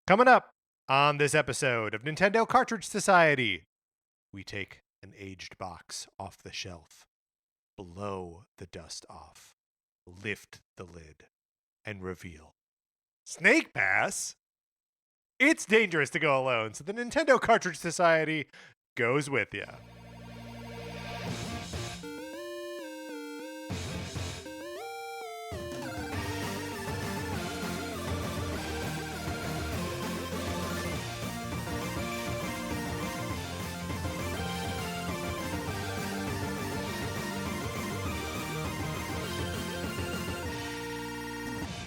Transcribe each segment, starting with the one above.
Coming up on this episode of Nintendo Cartridge Society, we take an aged box off the shelf, blow the dust off, lift the lid, and reveal Snake Pass. It's dangerous to go alone, so the Nintendo Cartridge Society goes with you.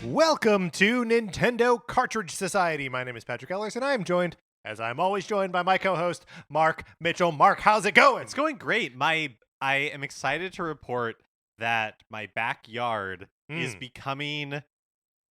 Welcome to Nintendo Cartridge Society. My name is Patrick Ellers, and I am joined, as I'm always joined, by my co-host, Mark Mitchell. Mark, how's it going? It's going great. I am excited to report that my backyard is becoming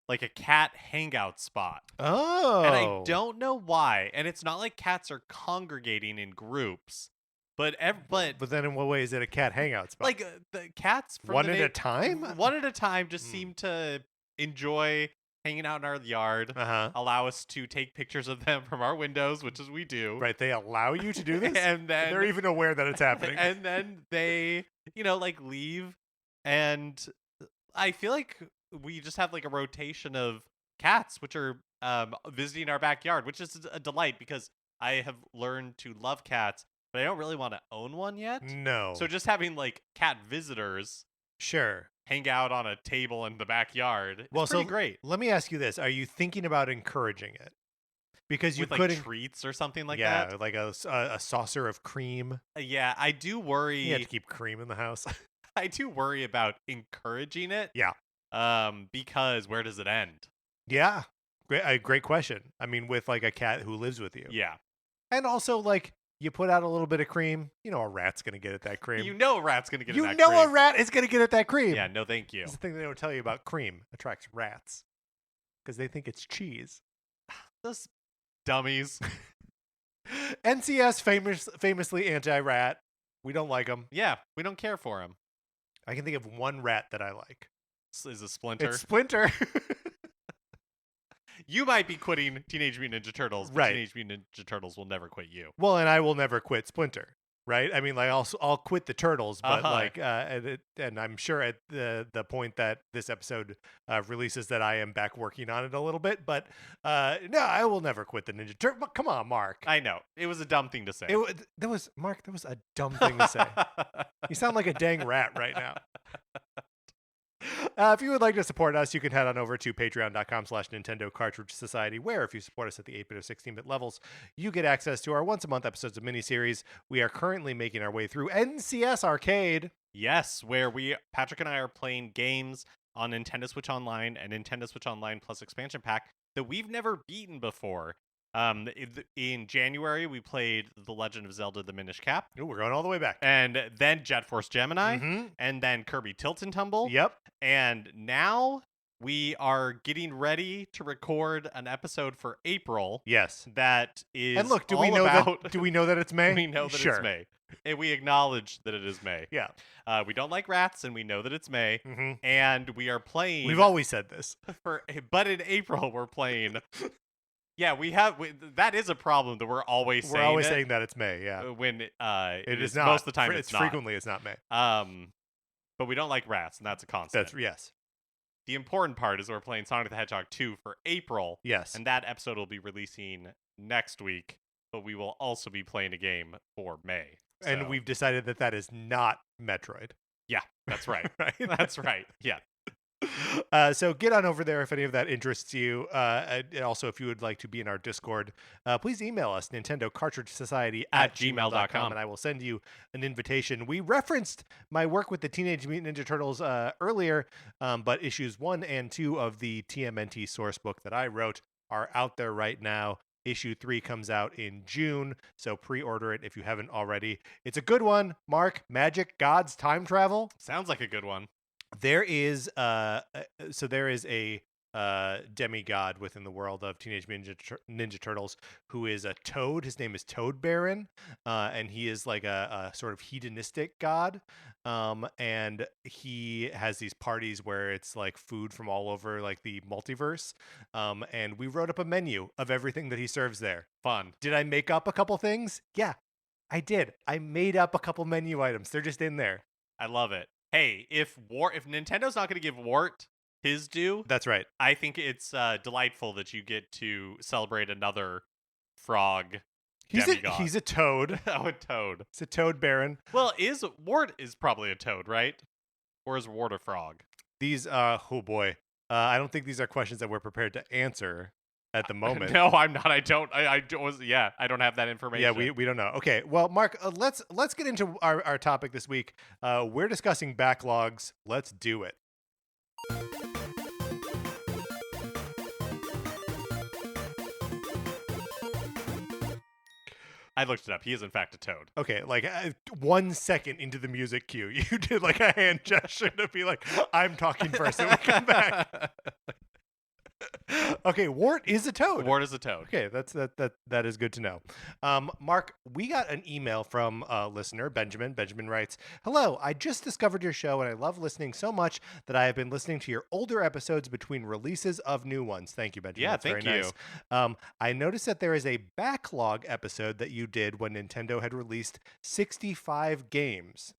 like a cat hangout spot. Oh. And I don't know why. And it's not like cats are congregating in groups. But then in what way is it a cat hangout spot? Like the cats from one at a time? One at a time just seem to enjoy hanging out in our yard, allow us to take pictures of them from our windows, which is we do. Right, they allow you to do this? And then they're even aware that it's happening. And then they, leave. And I feel like we just have like a rotation of cats, which are visiting our backyard, which is a delight because I have learned to love cats, but I don't really want to own one yet. No. So just having like cat visitors hang out on a table in the backyard is pretty great. Let me ask you this. Are you thinking about encouraging it? Because you could like treats or something like that? Yeah, like a saucer of cream. Yeah, I do worry. You have to keep cream in the house. I do worry about encouraging it. Yeah. Because where does it end? Yeah. Great question. I mean, with like a cat who lives with you. Yeah. And also like you put out a little bit of cream, a rat's going to get at that cream. A rat's going to get at that cream. A rat is going to get at that cream. Yeah, no thank you. That's the thing they don't tell you about cream attracts rats because they think it's cheese. Those dummies. NCS famously anti-rat. We don't like them. Yeah, we don't care for them. I can think of one rat that I like. Is it Splinter? It's Splinter. You might be quitting Teenage Mutant Ninja Turtles, but Teenage Mutant Ninja Turtles will never quit you. Well, and I will never quit Splinter, right? I mean, like I'll quit the Turtles, but and I'm sure at the point that this episode releases that I am back working on it a little bit, but no, I will never quit the Ninja Turtle. Come on, Mark. I know it was a dumb thing to say. That was a dumb thing to say. You sound like a dang rat right now. If you would like to support us, you can head on over to patreon.com/Nintendo Cartridge Society, where if you support us at the 8-bit or 16-bit levels, you get access to our once-a-month episodes of miniseries. We are currently making our way through NCS Arcade. Yes, where Patrick and I are playing games on Nintendo Switch Online and Nintendo Switch Online Plus expansion pack that we've never beaten before. In January, we played The Legend of Zelda: The Minish Cap. Ooh, we're going all the way back. And then Jet Force Gemini. And then Kirby Tilt and Tumble. Yep. And now we are getting ready to record an episode for April. Yes. That is. And look, do we know that it's May? We know that it's May. And we acknowledge that it is May. Yeah. We don't like rats, and we know that it's May. And we are playing. We've always said this. But in April, we're playing. Yeah, that is a problem that we're always saying that it's May, yeah. When it is not. Most of the time it's not. Frequently it's not May. But we don't like rats, and that's a constant. Yes. The important part is we're playing Sonic the Hedgehog 2 for April. Yes. And that episode will be releasing next week, but we will also be playing a game for May. And we've decided that is not Metroid. Yeah, that's right. That's right. Yeah. So get on over there if any of that interests you. And also, if you would like to be in our Discord, please email us, Nintendo Cartridge Society at gmail.com, and I will send you an invitation. We referenced my work with the Teenage Mutant Ninja Turtles earlier, but issues 1 and 2 of the TMNT source book that I wrote are out there right now. Issue 3 comes out in June, so pre-order it if you haven't already. It's a good one. Mark, Magic, Gods, Time Travel. Sounds like a good one. There is a demigod within the world of Teenage Mutant Ninja Turtles, who is a toad. His name is Toad Baron, and he is like a sort of hedonistic god. And he has these parties where it's like food from all over like the multiverse. And we wrote up a menu of everything that he serves there. Fun. Did I make up a couple things? Yeah, I did. I made up a couple menu items. They're just in there. I love it. Hey, if Nintendo's not going to give Wart his due, That's right. I think it's delightful that you get to celebrate another frog demigod. He's a toad. Oh, a toad. It's a Toad Baron. Well, Wart is probably a toad, right? Or is Wart a frog? These, oh boy. I don't think these are questions that we're prepared to answer at the moment. No, I'm not. I don't have that information. Yeah, we don't know. Okay, well, Mark, let's get into our topic this week. We're discussing backlogs. Let's do it. I looked it up. He is in fact a toad. Okay, like 1 second into the music cue, you did like a hand gesture to be like, I'm talking first and we come back. Okay, Wart is a toad. Wart is a toad. Okay, that is good to know. Mark, we got an email from a listener, Benjamin. Benjamin writes, "Hello, I just discovered your show and I love listening so much that I have been listening to your older episodes between releases of new ones." Thank you, Benjamin. Yeah, That's thank very you. Nice. I noticed that there is a backlog episode that you did when Nintendo had released 65 games.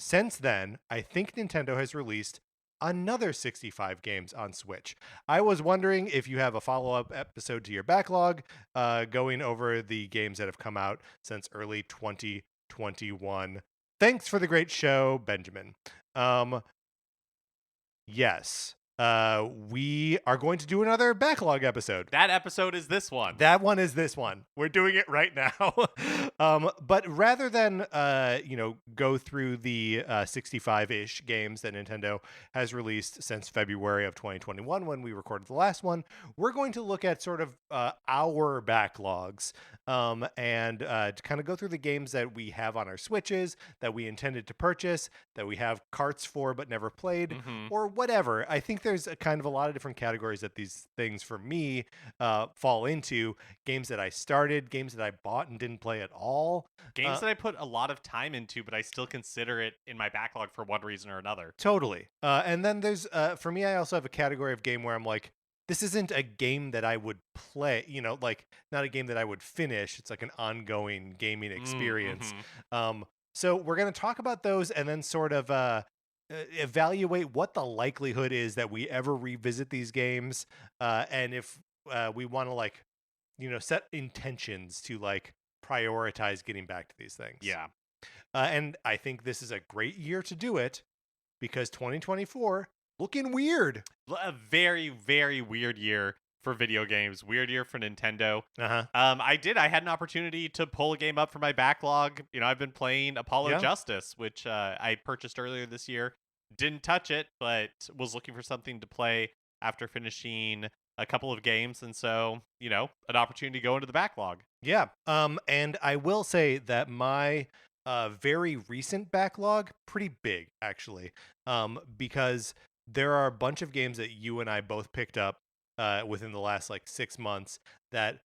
Since then, I think Nintendo has released another 65 games on Switch. I was wondering if you have a follow-up episode to your backlog, going over the games that have come out since early 2021. Thanks for the great show, Benjamin. Yes. We are going to do another backlog episode. That episode is this one. That one is this one. We're doing it right now. But rather than go through the 65-ish games that Nintendo has released since February of 2021 when we recorded the last one, we're going to look at sort of our backlogs and to kind of go through the games that we have on our Switches, that we intended to purchase, that we have carts for but never played, or whatever. I think there's a kind of a lot of different categories that these things for me fall into. Games that I started, games that I bought and didn't play at all. Games that I put a lot of time into, but I still consider it in my backlog for one reason or another. Totally. And then there's, for me, I also have a category of game where I'm like, this isn't a game that I would play, like not a game that I would finish. It's like an ongoing gaming experience. So we're going to talk about those and then sort of evaluate what the likelihood is that we ever revisit these games, and if we want to set intentions to prioritize getting back to these things. Yeah. And I think this is a great year to do it because 2024 looking weird. A very, very weird year for video games. Weird year for Nintendo. I had an opportunity to pull a game up from my backlog. I've been playing Apollo Justice, which I purchased earlier this year. Didn't touch it, but was looking for something to play after finishing a couple of games, and so an opportunity to go into the backlog. Yeah. And I will say that my very recent backlog, pretty big actually, because there are a bunch of games that you and I both picked up within the last 6 months that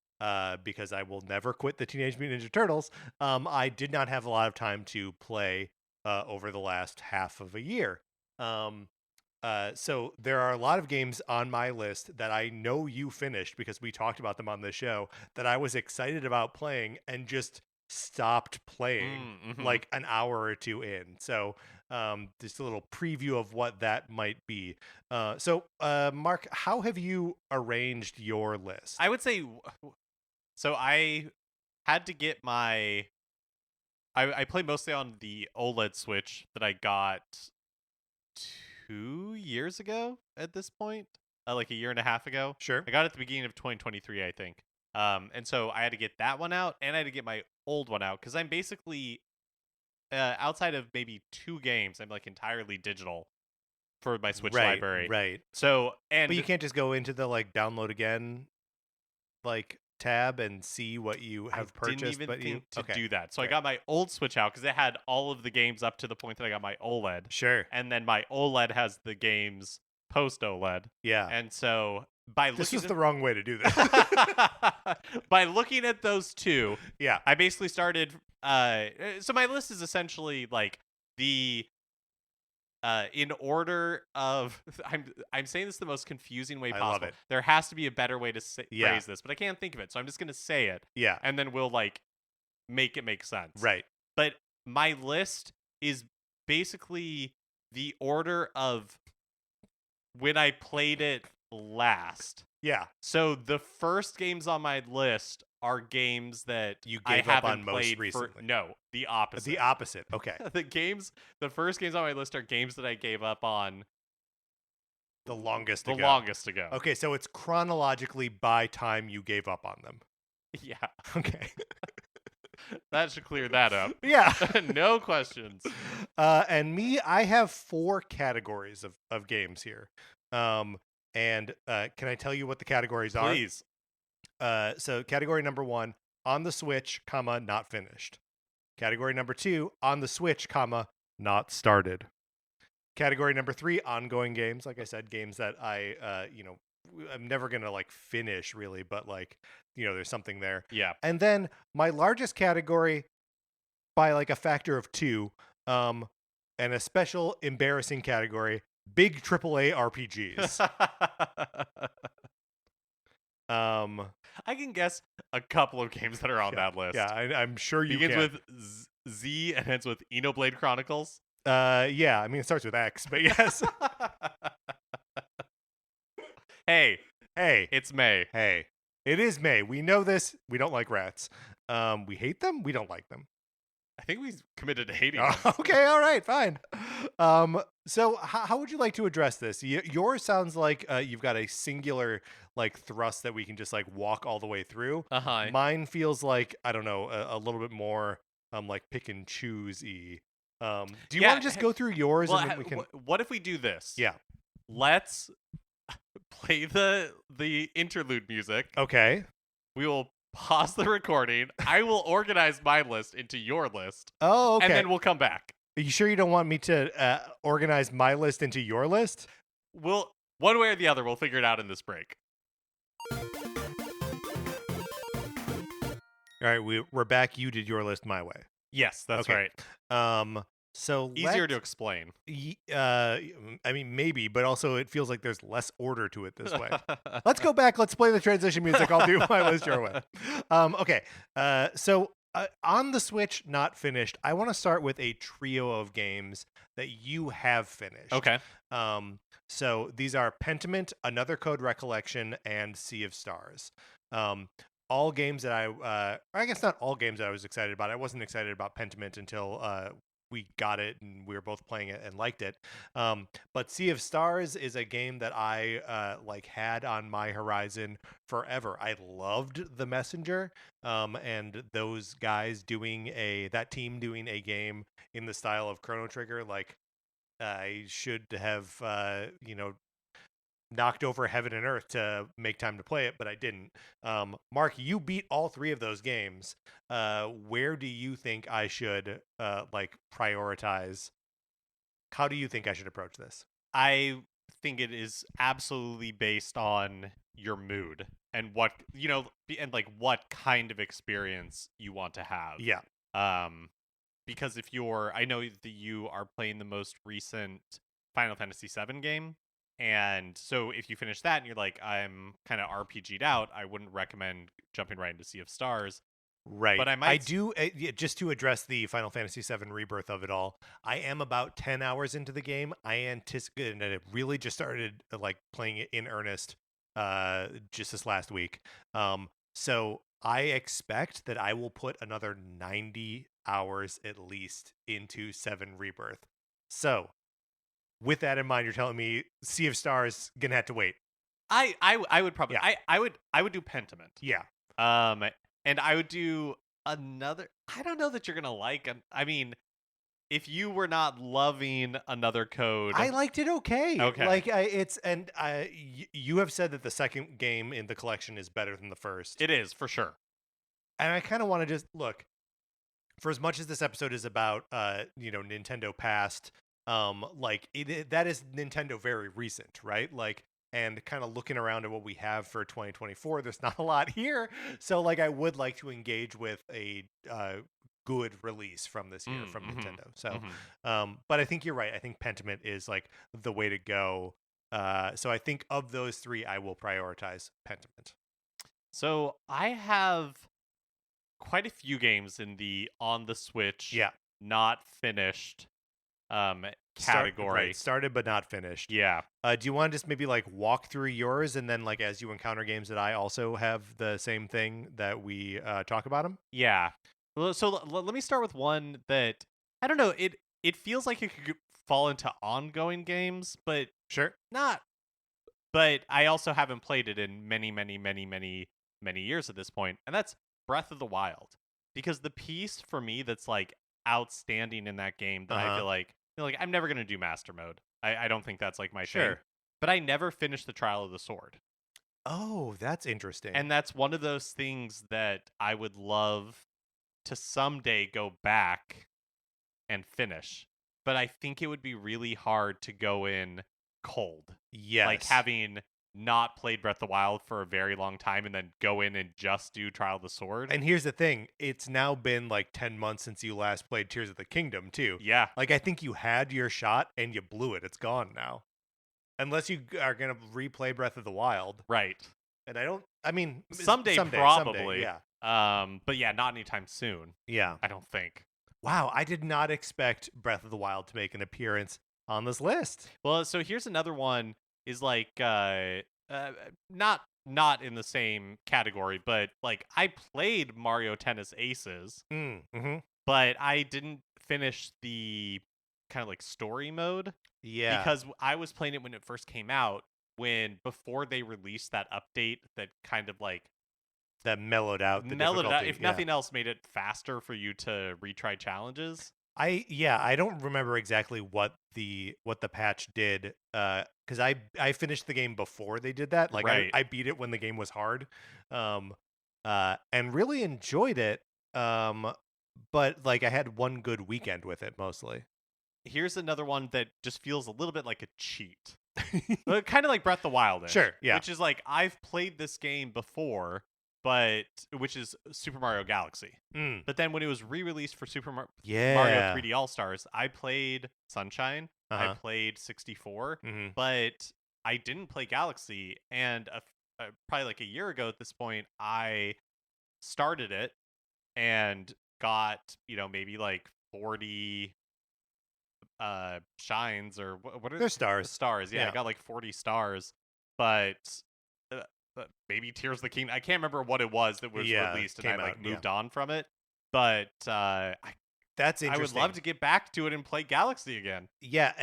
because I will never quit the Teenage Mutant Ninja Turtles, I did not have a lot of time to play over the last half of a year. So there are a lot of games on my list that I know you finished because we talked about them on the show that I was excited about playing and just stopped playing like an hour or two in. So just a little preview of what that might be. So Mark, how have you arranged your list? I would say, so I had to get I play mostly on the OLED Switch that I got 2 years ago at this point, like a year and a half ago. Sure. I got it at the beginning of 2023, I think. And so I had to get that one out, and I had to get my old one out because I'm basically outside of maybe 2 games, I'm entirely digital for my Switch library. Right. So but you can't just go into the download again tab and see what you have purchased. Didn't even think to do that. So Right. I got my old Switch out because it had all of the games up to the point that I got my OLED. Sure. And then my OLED has the games post OLED. Yeah. And so by This looking was the wrong way to do this. by looking at those two, Yeah. I basically started so my list is essentially like the in order of I'm saying this the most confusing way I love possible. it. There has to be a better way to Yeah. phrase this, but I can't think of it. So I'm just going to say it Yeah. and then we'll like make it make sense. Right. But my list is basically the order of when I played it last. Yeah. So the first games on my list are games that You I gave up haven't on most played recently. no, the opposite. The opposite. Okay. The first games on my list are games that I gave up on The longest the ago. longest ago. Okay, so it's chronologically by time you gave up on them. Yeah. Okay. That should clear that up. Yeah. No questions. And me, I have 4 categories of games here. And can I tell you what the categories Please. are? So category number 1, on the Switch, comma, not finished. Category number 2, on the Switch, comma, not started. Category number 3, ongoing games. Like I said, games that I'm never gonna like finish really, but like, there's something there. Yeah. And then my largest category by like a factor of 2, and a special embarrassing category, big AAA RPGs. I can guess a couple of games that are on that list. Yeah, I'm sure you Begins can. with Z and ends with Xenoblade Chronicles. Yeah, I mean it starts with X, but yes. Hey, Hey, it's May. hey. It is May. We know this. We don't like rats. We hate them. We don't like them. I think we committed to hating them. Okay, all right, fine. So how would you like to address this? Yours sounds like you've got a singular like thrust that we can just like walk all the way through. Uh-huh. Mine feels like, I don't know, a little bit more like pick and choose-y. Do you want to just go through yours and then we can? What if we do this? Yeah. Let's play the interlude music. Okay. We will pause the recording. I will organize my list into your list. Oh, okay. And then we'll come back. Are you sure you don't want me to organize my list into your list? We'll one way or the other, we'll figure it out in this break. All right, we're back. You did your list my way. Yes, that's Okay. right. So Easier to explain. I mean, maybe, but also it feels like there's less order to it this way. Let's go back. Let's play the transition music. I'll do my list your way. Okay. So on the Switch, not finished. I want to start with a trio of games that you have finished. Okay. So these are Pentiment, Another Code Recollection, and Sea of Stars. All games that I guess not all games that I was excited about. I wasn't excited about Pentiment until we got it and we were both playing it and liked it. But Sea of Stars is a game that I had on my horizon forever. I loved The Messenger, and those guys that team doing a game in the style of Chrono Trigger. Like, I should have knocked over heaven and earth to make time to play it, but I didn't. Mark, you beat all 3 of those games. Where do you think I should prioritize? How do you think I should approach this? I think it is absolutely based on your mood and what what kind of experience you want to have. Yeah. Because I know that you are playing the most recent Final Fantasy VII game. And so if you finish that and you're like, I'm kind of RPG'd out, I wouldn't recommend jumping right into Sea of Stars. Right. But I do, just to address the Final Fantasy VII rebirth of it all, I am about 10 hours into the game. I anticipate, and it really just started playing it in earnest just this last week. So I expect that I will put another 90 hours at least into 7 Rebirth. So with that in mind, you're telling me Sea of Stars gonna have to wait. I would probably I would do Pentiment. Yeah. And I would do another. I don't know that you're gonna like. I mean, if you were not loving Another Code, I liked it okay. Okay. You have said that the second game in the collection is better than the first. It is for sure. And I kind of want to just look. For as much as this episode is about Nintendo past, that is Nintendo very recent, right? Like, and kind of looking around at what we have for 2024, there's not a lot here. So like, I would like to engage with a good release from this year from Mm-hmm. Nintendo. So, Mm-hmm. but I think you're right. I think Pentiment is like the way to go. So I think of those three, I will prioritize Pentiment. So I have quite a few games in the on the Switch, Yeah, not finished category. started but not finished. Yeah. Do you want to just maybe like walk through yours, and then like as you encounter games that I also have the same thing that we talk about them? Yeah. Well, so let me start with one that I don't know. It feels like it could fall into ongoing games, but Sure. not. But I also haven't played it in many, many, many, many, many years at this point, and that's Breath of the Wild. Because the piece for me that's like outstanding in that game that I feel like I'm never gonna do master mode. I don't think that's like my thing. Sure. But I never finished the Trial of the Sword. Oh, that's interesting. And that's one of those things that I would love to someday go back and finish. But I think it would be really hard to go in cold. Yes. Like having not played Breath of the Wild for a very long time and then go in and just do Trial of the Sword. And here's the thing, it's now been like 10 months since you last played Tears of the Kingdom, too. Yeah. Like, I think you had your shot and you blew it. It's gone now. Unless you are going to replay Breath of the Wild. Right. And I mean, someday probably. yeah. But yeah, not anytime soon. Yeah. I don't think. Wow, I did not expect Breath of the Wild to make an appearance on this list. Well, so here's another one is like not in the same category, but like I played Mario Tennis Aces, but I didn't finish the kind of like story mode. Yeah. Because I was playing it when it first came out, before they released that update that kind of like that mellowed out the mellowed it out. difficulty. If nothing else, made it faster for you to retry challenges. I don't remember exactly what the patch did, because I finished the game before they did that. Like, Right. I beat it when the game was hard, and really enjoyed it. But like I had one good weekend with it mostly. Here's another one that just feels a little bit like a cheat. But kind of like Breath of the Wild. Sure, yeah. Which is like, I've played this game before, which is Super Mario Galaxy. But then when it was re-released for Mario 3D All-Stars, I played Sunshine, I played 64, but I didn't play Galaxy. And probably like a year ago at this point, I started it and got, maybe like 40 shines, or what are They're stars. Stars, yeah. I got like 40 stars, but maybe Tears of the Kingdom. I can't remember what it was that was released, and I like moved on from it. But that's interesting. I would love to get back to it and play Galaxy again. Yeah,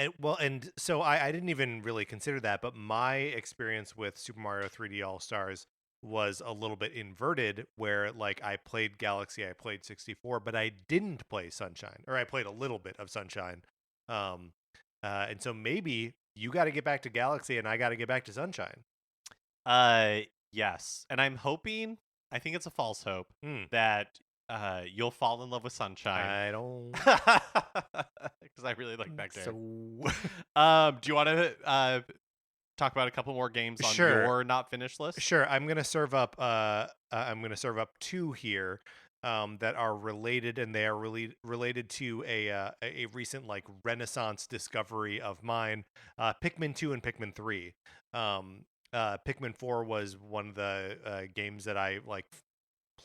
and so I didn't even really consider that, but my experience with Super Mario 3D All Stars was a little bit inverted, where like I played Galaxy, I played 64, but I didn't play Sunshine, or I played a little bit of Sunshine. And so maybe you got to get back to Galaxy and I got to get back to Sunshine. Yes. And I'm hoping, I think it's a false hope, that you'll fall in love with Sunshine. I don't. Because I really like that game. So, do you want to talk about a couple more games on your not finished list? Sure. I'm gonna serve up. I'm gonna serve up two here. That are related, and they are really related to a recent like Renaissance discovery of mine. Pikmin 2 and Pikmin 3. Pikmin 4 was one of the games that I like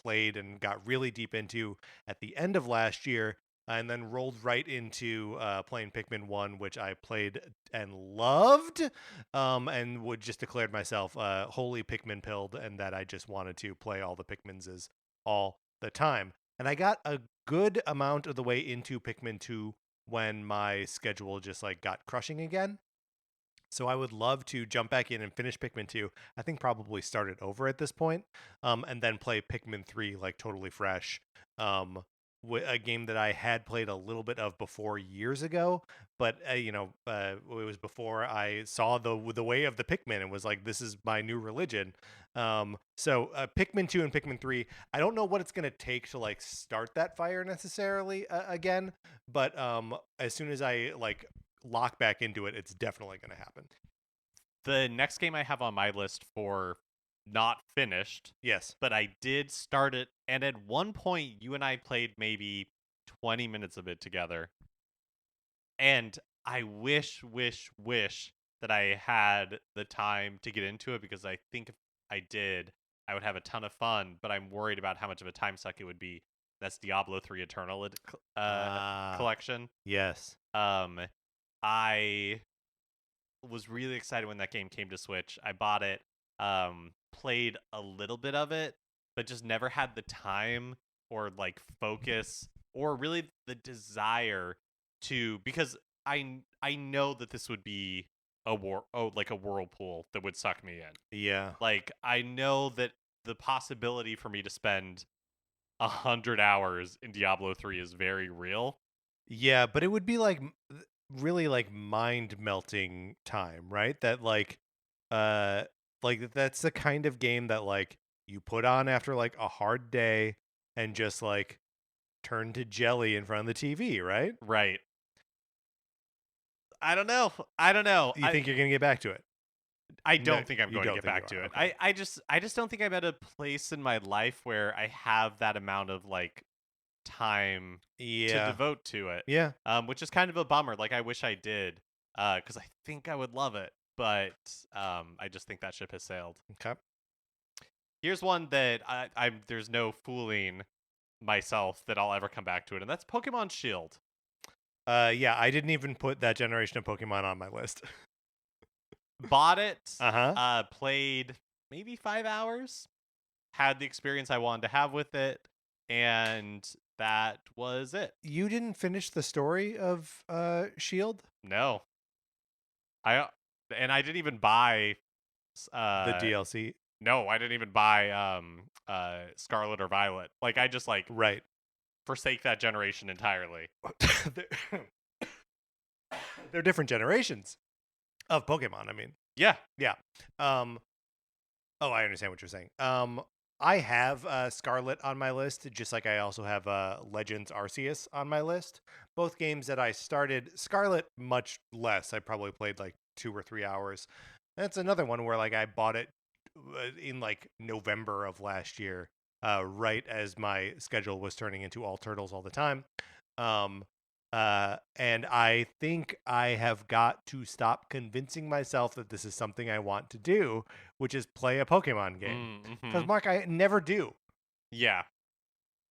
played and got really deep into at the end of last year, and then rolled right into playing Pikmin 1, which I played and loved, and would just declared myself wholly Pikmin pilled, and that I just wanted to play all the Pikmins all the time. And I got a good amount of the way into Pikmin 2 when my schedule just like got crushing again. So I would love to jump back in and finish Pikmin 2. I think probably start it over at this point, and then play Pikmin 3 like totally fresh. A game that I had played a little bit of before years ago, but it was before I saw the way of the Pikmin and was like, this is my new religion. So Pikmin 2 and Pikmin 3, I don't know what it's going to take to like start that fire necessarily again, but as soon as I like lock back into it, it's definitely going to happen. The next game I have on my list for not finished, Yes. but I did start it, and at one point you and I played maybe 20 minutes of it together. And I wish that I had the time to get into it, because I think if I did, I would have a ton of fun, but I'm worried about how much of a time suck it would be. That's Diablo 3 Eternal collection. Yes. I was really excited when that game came to Switch. I bought it, played a little bit of it, but just never had the time or like focus or really the desire to, because I know that this would be a whirlpool that would suck me in. Yeah. Like, I know that the possibility for me to spend 100 hours in Diablo 3 is very real. Yeah, but it would be like really like mind melting time, right? That like that's the kind of game that like you put on after like a hard day and just like turn to jelly in front of the TV, right? Right. I don't know. You think you're going to get back to it? I No, don't think I'm you going to don't get think back you to are, it. okay. I just don't think I'm at a place in my life where I have that amount of like time to Yeah. devote to it. Yeah. Which is kind of a bummer. Like, I wish I did, because I think I would love it, but I just think that ship has sailed. Okay. Here's one that I'm there's no fooling myself that I'll ever come back to it, and that's Pokemon Shield. Yeah, I didn't even put that generation of Pokemon on my list. Bought it, Uh-huh. played maybe 5 hours, had the experience I wanted to have with it, and that was it. You didn't finish the story of Shield? No. I didn't even buy The DLC? no, I didn't even buy Scarlet or Violet. Like, I just like Right. forsake that generation entirely. They're different generations of Pokemon, I mean. Yeah. Yeah. Oh, I understand what you're saying. I have Scarlet on my list, just like I also have Legends Arceus on my list. Both games that I started. Scarlet much less. I probably played like 2 or 3 hours. That's another one where like I bought it in like November of last year, right as my schedule was turning into all turtles all the time. And I think I have got to stop convincing myself that this is something I want to do, which is play a Pokemon game. Because Mark, I never do. Yeah.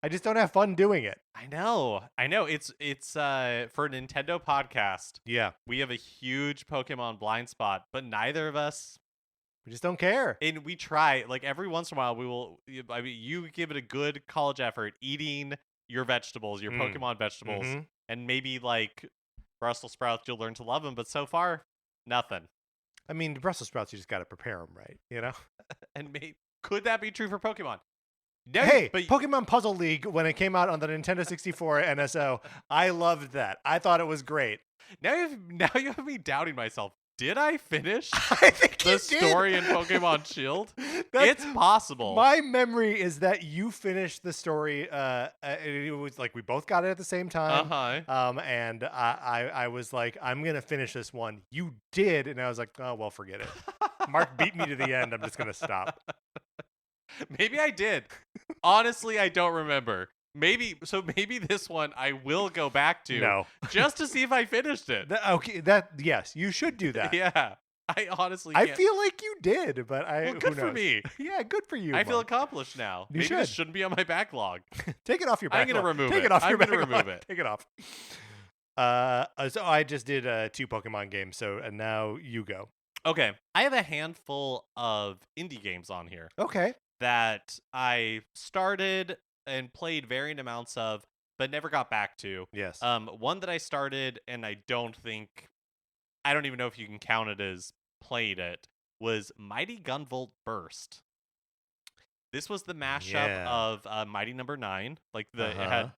I just don't have fun doing it. I know. It's for a Nintendo podcast. Yeah. We have a huge Pokemon blind spot, but neither of us. We just don't care. And we try, like, every once in a while we will. I mean, you give it a good college effort eating your vegetables, your Pokemon vegetables, and maybe like Brussels sprouts, you'll learn to love them. But so far, nothing. I mean, Brussels sprouts, you just got to prepare them right, you know? And could that be true for Pokemon? No, Hey, but Pokemon Puzzle League, when it came out on the Nintendo 64 NSO, I loved that. I thought it was great. now you have me doubting myself. Did I finish I think the you story did. in Pokemon Shield? It's possible. My memory is that you finished the story. It was like we both got it at the same time. And I was like, I'm gonna finish this one. You did, and I was like, oh well, forget it. Mark beat me to the end. I'm just gonna stop. Maybe I did. Honestly, I don't remember. Maybe this one I will go back to. No. Just to see if I finished it. Yes, you should do that. Yeah. I honestly I can't. feel like you did, but good who for knows? me. Yeah, good for you. I feel Mark. accomplished now. You Maybe should. this shouldn't be on my backlog. Take it off your backlog. I'm gonna remove Take it. it off I'm your gonna backlog. remove it. Take it off. So I just did 2 Pokemon games, and now you go. Okay. I have a handful of indie games on here. Okay. That I started and played varying amounts of, but never got back to. Yes. One that I started and I don't even know if you can count it as played it, was Mighty Gunvolt Burst. This was the mashup of Mighty Number 9. Like it had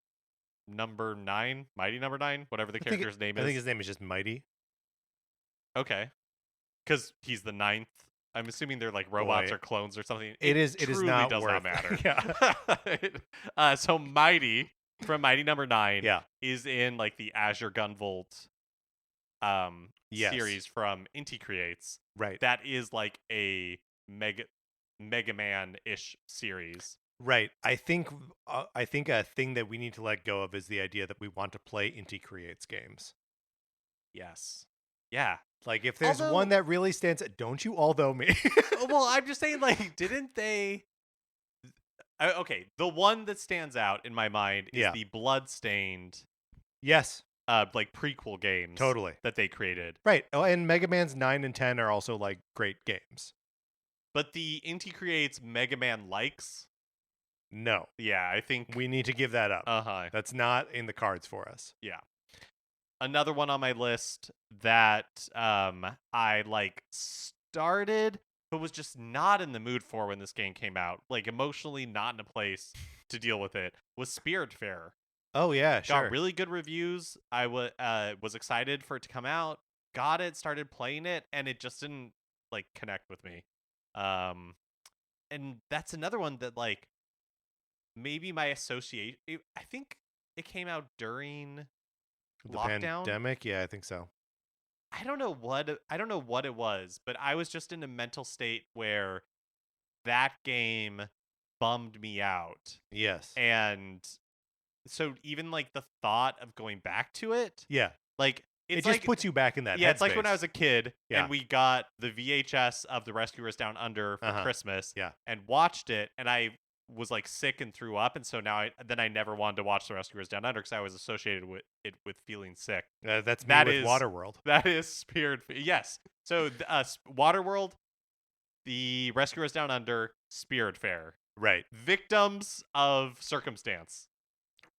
Number 9, Mighty Number 9, whatever the character's name is. I think his name is just Mighty. Okay. Because he's the 9th. I'm assuming they're like robots or clones or something. It is not does worth not matter. Yeah. So Mighty from Mighty Number 9 Yeah. is in like the Azure Gunvolt Yes. series from Inti Creates Right. that is like a Mega Man-ish series. Right. I think a thing that we need to let go of is the idea that we want to play Inti Creates games. Yes. Yeah. Like if there's one Although, that really stands, don't you although me. well, I'm just saying, like, didn't they? Okay, the one that stands out in my mind is Yeah. the Bloodstained, Yes, like prequel games totally. that they created. Right. Oh, and Mega Man's 9 and 10 are also like great games. But the Inti Creates Mega Man likes, No. yeah, I think. We need to give that up. Uh-huh. That's not in the cards for us. Yeah. Another one on my list that I like started but was just not in the mood for when this game came out, like emotionally not in a place to deal with it, was Spiritfarer. Oh yeah, sure. Got really good reviews. I was excited for it to come out. Got it, started playing it, and it just didn't like connect with me. Um, and that's another one that like maybe my association. I think it came out during The lockdown. pandemic? Yeah, I think so. I don't know what it was, but I was just in a mental state where that game bummed me out. Yes. And so even like the thought of going back to it, Yeah. like It it's just like puts you back in that yeah, it's like when I headspace. was a kid Yeah. and we got the VHS of The Rescuers Down Under for Christmas Yeah. and watched it, and I was like sick and threw up, and so now I never wanted to watch The Rescuers Down Under because I was associated with it with feeling sick. That's me That with is- Waterworld. That is Spirit. Yes. So Waterworld, The Rescuers Down Under, Spiritfarer, Right. victims of circumstance.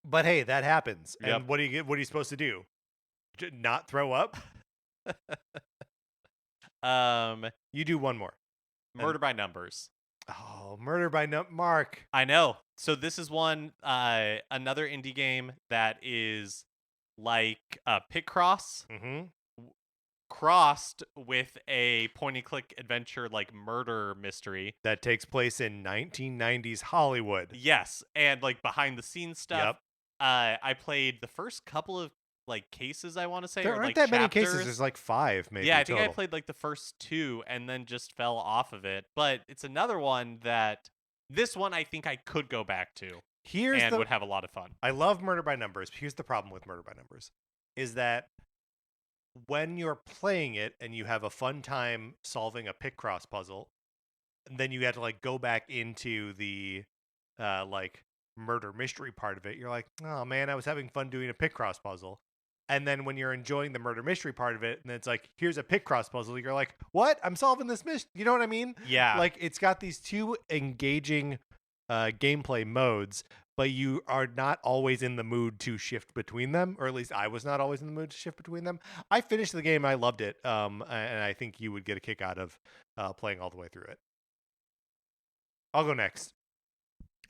But hey, that happens. Yep. And what do you get? What are you supposed to do? Not throw up? You do one more. Murder by Numbers. Oh, Murder by Mark. I know. So this is one another indie game that is like Picross Mm-hmm. crossed with a point and click adventure like murder mystery. That takes place in 1990s Hollywood. Yes, and like behind the scenes stuff. Yep. I played the first couple of like cases, I want to say. There or, aren't like, that many chapters. cases. There's like 5, maybe. Yeah, I think I total. played like the first 2 and then just fell off of it. But it's another one that this one I think I could go back to and would have a lot of fun. I love Murder by Numbers. Here's the problem with Murder by Numbers is that when you're playing it and you have a fun time solving a pick cross puzzle, then you have to like go back into the like murder mystery part of it. You're like, oh man, I was having fun doing a pick cross puzzle. And then when you're enjoying the murder mystery part of it, and it's like, here's a pick cross puzzle, you're like, what? I'm solving this mystery. You know what I mean? Yeah. Like it's got these two engaging gameplay modes, but you are not always in the mood to shift between them, or at least I was not always in the mood to shift between them. I finished the game, I loved it, and I think you would get a kick out of playing all the way through it. I'll go next.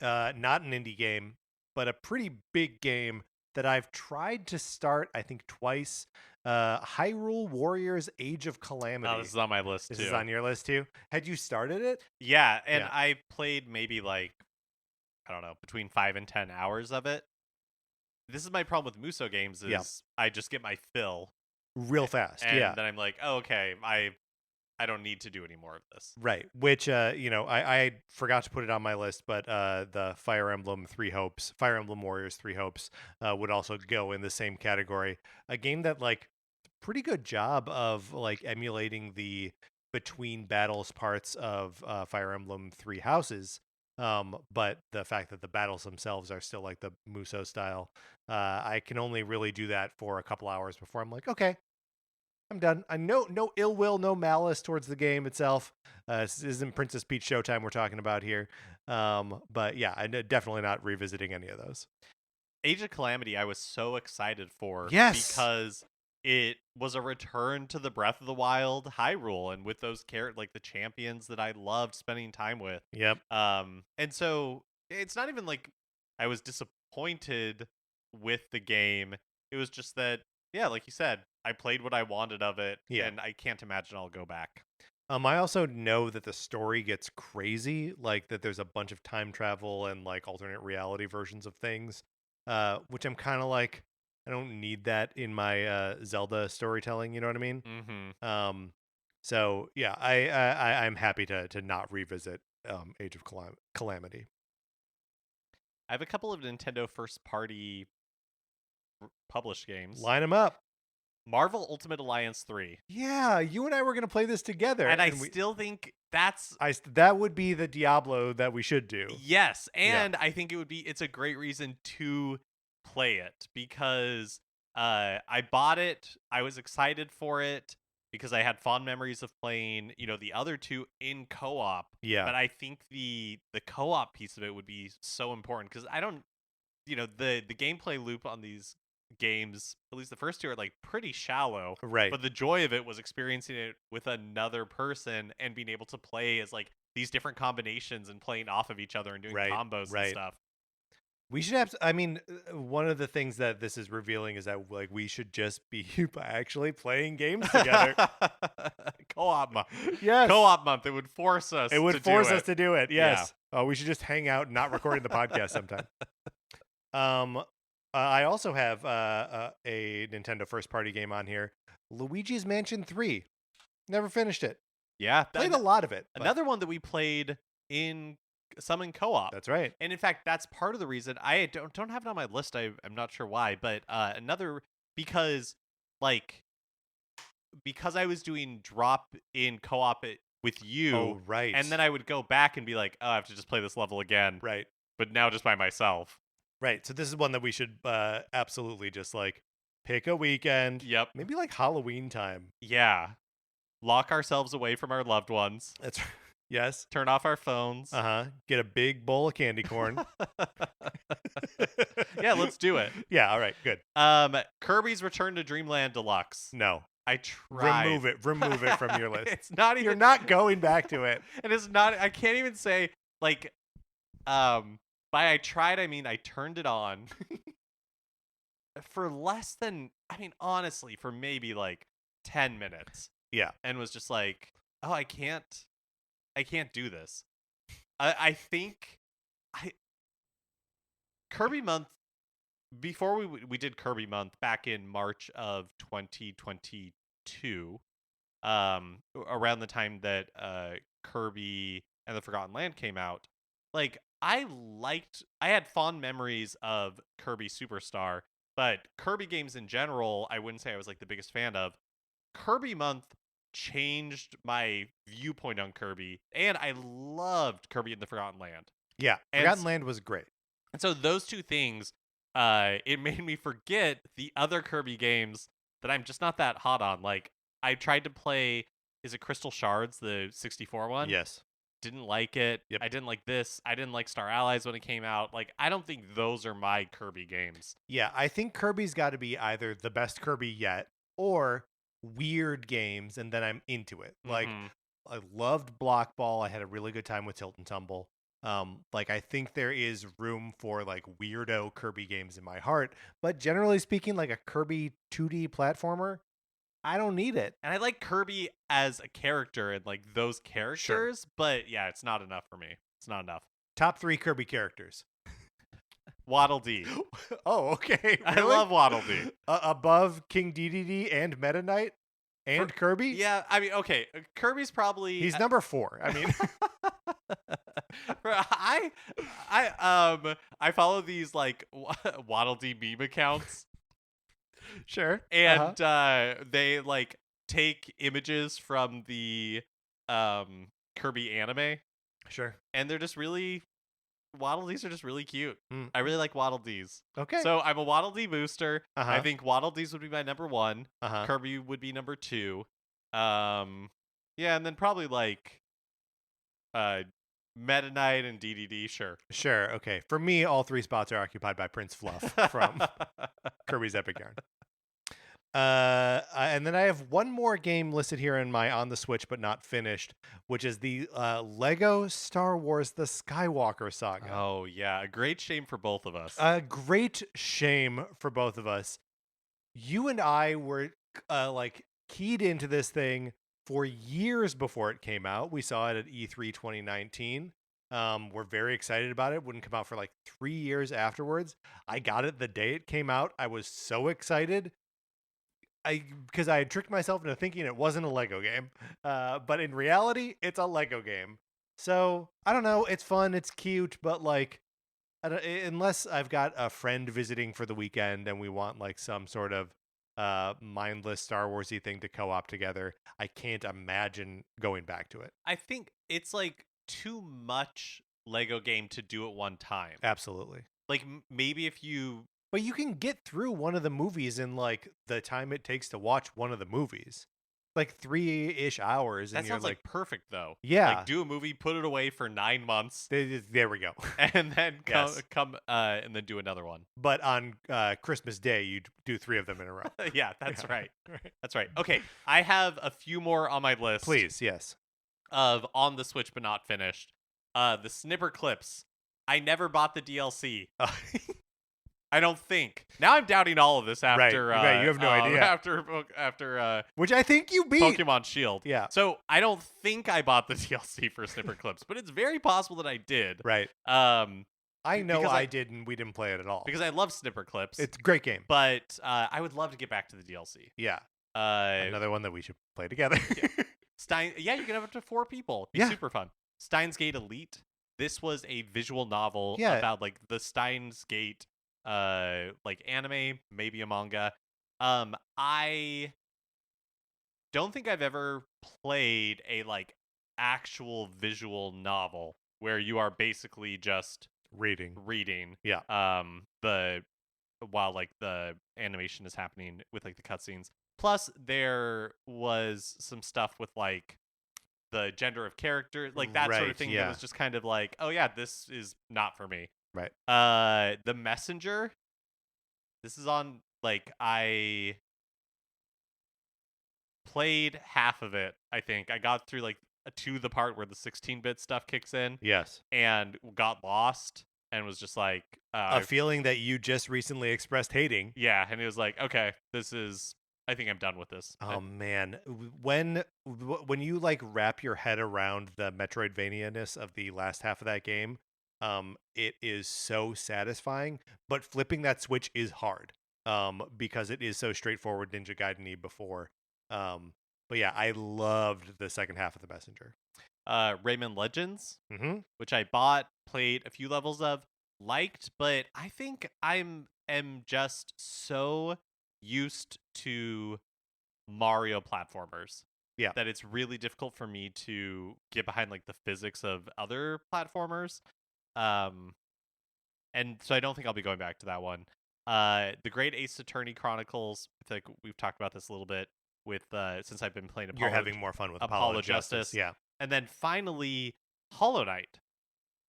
Not an indie game, but a pretty big game that I've tried to start, I think twice. Hyrule Warriors Age of Calamity. Oh, this is on my list too. This is on your list too? Had you started it? Yeah, and Yeah. I played maybe like, I don't know, between 5 and 10 hours of it. This is my problem with Muso games is Yeah. I just get my fill. Real fast, And yeah. then I'm like, oh, okay, I don't need to do any more of this. Right, which I forgot to put it on my list, but the Fire Emblem Warriors 3 Hopes would also go in the same category. A game that like pretty good job of like emulating the between battles parts of Fire Emblem 3 Houses. But the fact that the battles themselves are still like the Muso style, I can only really do that for a couple hours before I'm like, okay, I'm done. I know no ill will, no malice towards the game itself. This isn't Princess Peach Showtime we're talking about here. But yeah, I'm definitely not revisiting any of those. Age of Calamity I was so excited for. Yes. Because it was a return to the Breath of the Wild Hyrule and with those like the champions that I loved spending time with. Yep. And so it's not even like I was disappointed with the game. It was just that, yeah, like you said, I played what I wanted of it, Yeah. and I can't imagine I'll go back. I also know that the story gets crazy, like that there's a bunch of time travel and like alternate reality versions of things, which I'm kind of like, I don't need that in my Zelda storytelling. You know what I mean? So yeah, I'm happy to not revisit Age of Calamity. I have a couple of Nintendo first party published games. Line them up. Marvel Ultimate Alliance 3. Yeah, you and I were gonna play this together, And I still think that's that would be the Diablo that we should do. yes, and I think it's a great reason to play it because I bought it, I was excited for it because I had fond memories of playing, the other two in co-op. Yeah. But I think the co-op piece of it would be so important because I don't the gameplay loop on these games, at least the first two, are like pretty shallow. Right. But the joy of it was experiencing it with another person and being able to play as like these different combinations and playing off of each other and doing combos and stuff. We should have. I mean, one of the things that this is revealing is that like we should just be actually playing games together. Co-op month. Yes. Co-op month. It would force us. It would force us to do it. Yes. Yeah. We should just hang out, not recording the podcast sometime. I also have a Nintendo first party game on here, Luigi's Mansion 3. Never finished it. Yeah, played a lot of it. Another one that we played in co-op. That's right. And in fact, that's part of the reason I don't have it on my list. I'm not sure why, but because I was doing drop in co-op with you. Oh, right. And then I would go back and be like, oh, I have to just play this level again. Right. But now just by myself. Right. So this is one that we should absolutely just like pick a weekend. Yep. Maybe like Halloween time. Yeah. Lock ourselves away from our loved ones. That's right. Yes. Turn off our phones. Get a big bowl of candy corn. Yeah, let's do it. Yeah, all right, good. Kirby's Return to Dreamland Deluxe. No. I tried. Remove it from your list. It's not even. You're not going back to it. And it's not. I can't even say like. By I tried, I mean I turned it on for less than. I mean, honestly, for maybe like 10 minutes. Yeah. And was just like, oh, I can't do this. I think Kirby Month, before we did Kirby Month back in March of 2022, around the time that Kirby and the Forgotten Land came out, like I had fond memories of Kirby Superstar, but Kirby games in general, I wouldn't say I was like the biggest fan of. Kirby Month changed my viewpoint on Kirby, and I loved Kirby and the Forgotten Land. Yeah, Forgotten Land was great. And so those two things, it made me forget the other Kirby games that I'm just not that hot on. Like, I tried to play, is it Crystal Shards, the 64 one? Yes. Didn't like it. Yep. I didn't like this. I didn't like Star Allies when it came out. Like, I don't think those are my Kirby games. Yeah, I think Kirby's got to be either the best Kirby yet or weird games, and then I'm into it. Like, I loved Block Ball. I had a really good time with Tilt and Tumble. Like, I think there is room for like weirdo Kirby games in my heart, but generally speaking, like a Kirby 2D platformer, I don't need it. And I like Kirby as a character and like those characters, but yeah, it's not enough for me. It's not enough. Top 3 Kirby characters. Waddle Dee. Oh, okay. Really? I love Waddle Dee. Above King Dedede and Meta Knight and Kirby? Yeah, I mean, okay. Kirby's probably... He's number 4. I mean... I follow these like Waddle Dee meme accounts. Sure. And they like take images from the Kirby anime. Sure. And they're just really... Waddle Dees are just really cute. I really like Waddle Dees. Okay. So I'm a Waddle Dee booster. I think Waddle Dees would be my number 1. Kirby would be number 2. Yeah, and then probably like Meta Knight and DDD, sure. Sure, okay. For me, all 3 spots are occupied by Prince Fluff from Kirby's Epic Yarn. And then I have one more game listed here in my on the Switch but not finished, which is the Lego Star Wars The Skywalker Saga. Oh, yeah. A great shame for both of us. A great shame for both of us. You and I were like keyed into this thing for years before it came out. We saw it at E3 2019. We're very excited about it. Wouldn't come out for like 3 years afterwards. I got it the day it came out. I was so excited. Because I had tricked myself into thinking it wasn't a Lego game, but in reality, it's a Lego game. So I don't know. It's fun. It's cute, but like, unless I've got a friend visiting for the weekend and we want like some sort of mindless Star Warsy thing to co-op together, I can't imagine going back to it. I think it's like too much Lego game to do at one time. Absolutely. Like maybe if you But you can get through one of the movies in like the time it takes to watch one of the movies, like 3-ish hours. that And you're sounds like perfect though. yeah, Like do a movie, put it away for 9 months, there we go. and then Yes. come and then do another one. But on Christmas Day, you do 3 of them in a row. Yeah, that's Yeah. right. That's right. Okay, I have a few more on my list. Please, yes. Of on the Switch but not finished. The Snipper Clips. I never bought the DLC. I don't think. Now I'm doubting all of this after. Right, you have no idea. After Which I think you beat. Pokemon Shield. Yeah. So I don't think I bought the DLC for Snipper Clips, but it's very possible that I did. Right. Um, I know because I didn't. We didn't play it at all. because I love Snipper Clips. It's a great game. But I would love to get back to the DLC. Yeah. Uh, Another one that we should play together. Yeah, you can have up to 4 people. Be Yeah. super fun. Steins Gate Elite. This was a visual novel Yeah. about like the Steins Gate like anime, maybe a manga. I don't think I've ever played a like actual visual novel where you are basically just reading. Yeah. The while like the animation is happening with like the cutscenes. Plus there was some stuff with like the gender of character, like that sort of Right, thing yeah. that was just kind of like, oh yeah, this is not for me. Right. The Messenger. This is on like I played half of it, I think. I got through like to the part where the 16-bit stuff kicks in Yes. and got lost and was just like A feeling that you just recently expressed hating. yeah, and it was like, okay, I think I'm done with this. Oh man, when you like wrap your head around the Metroidvania-ness of the last half of that game, it is so satisfying. But flipping that switch is hard, because it is so straightforward Ninja Gaiden-y before. But yeah, I loved the second half of the Messenger. Rayman Legends, Mm-hmm. which I bought, played a few levels of, liked, but I think am just so used to Mario platformers. Yeah. That it's really difficult for me to get behind like the physics of other platformers. And so I don't think I'll be going back to that one. The Great Ace Attorney Chronicles, I feel like we've talked about this a little bit with since I've been playing You're having more fun with Apollo Justice. Justice. Yeah. And then finally Hollow Knight,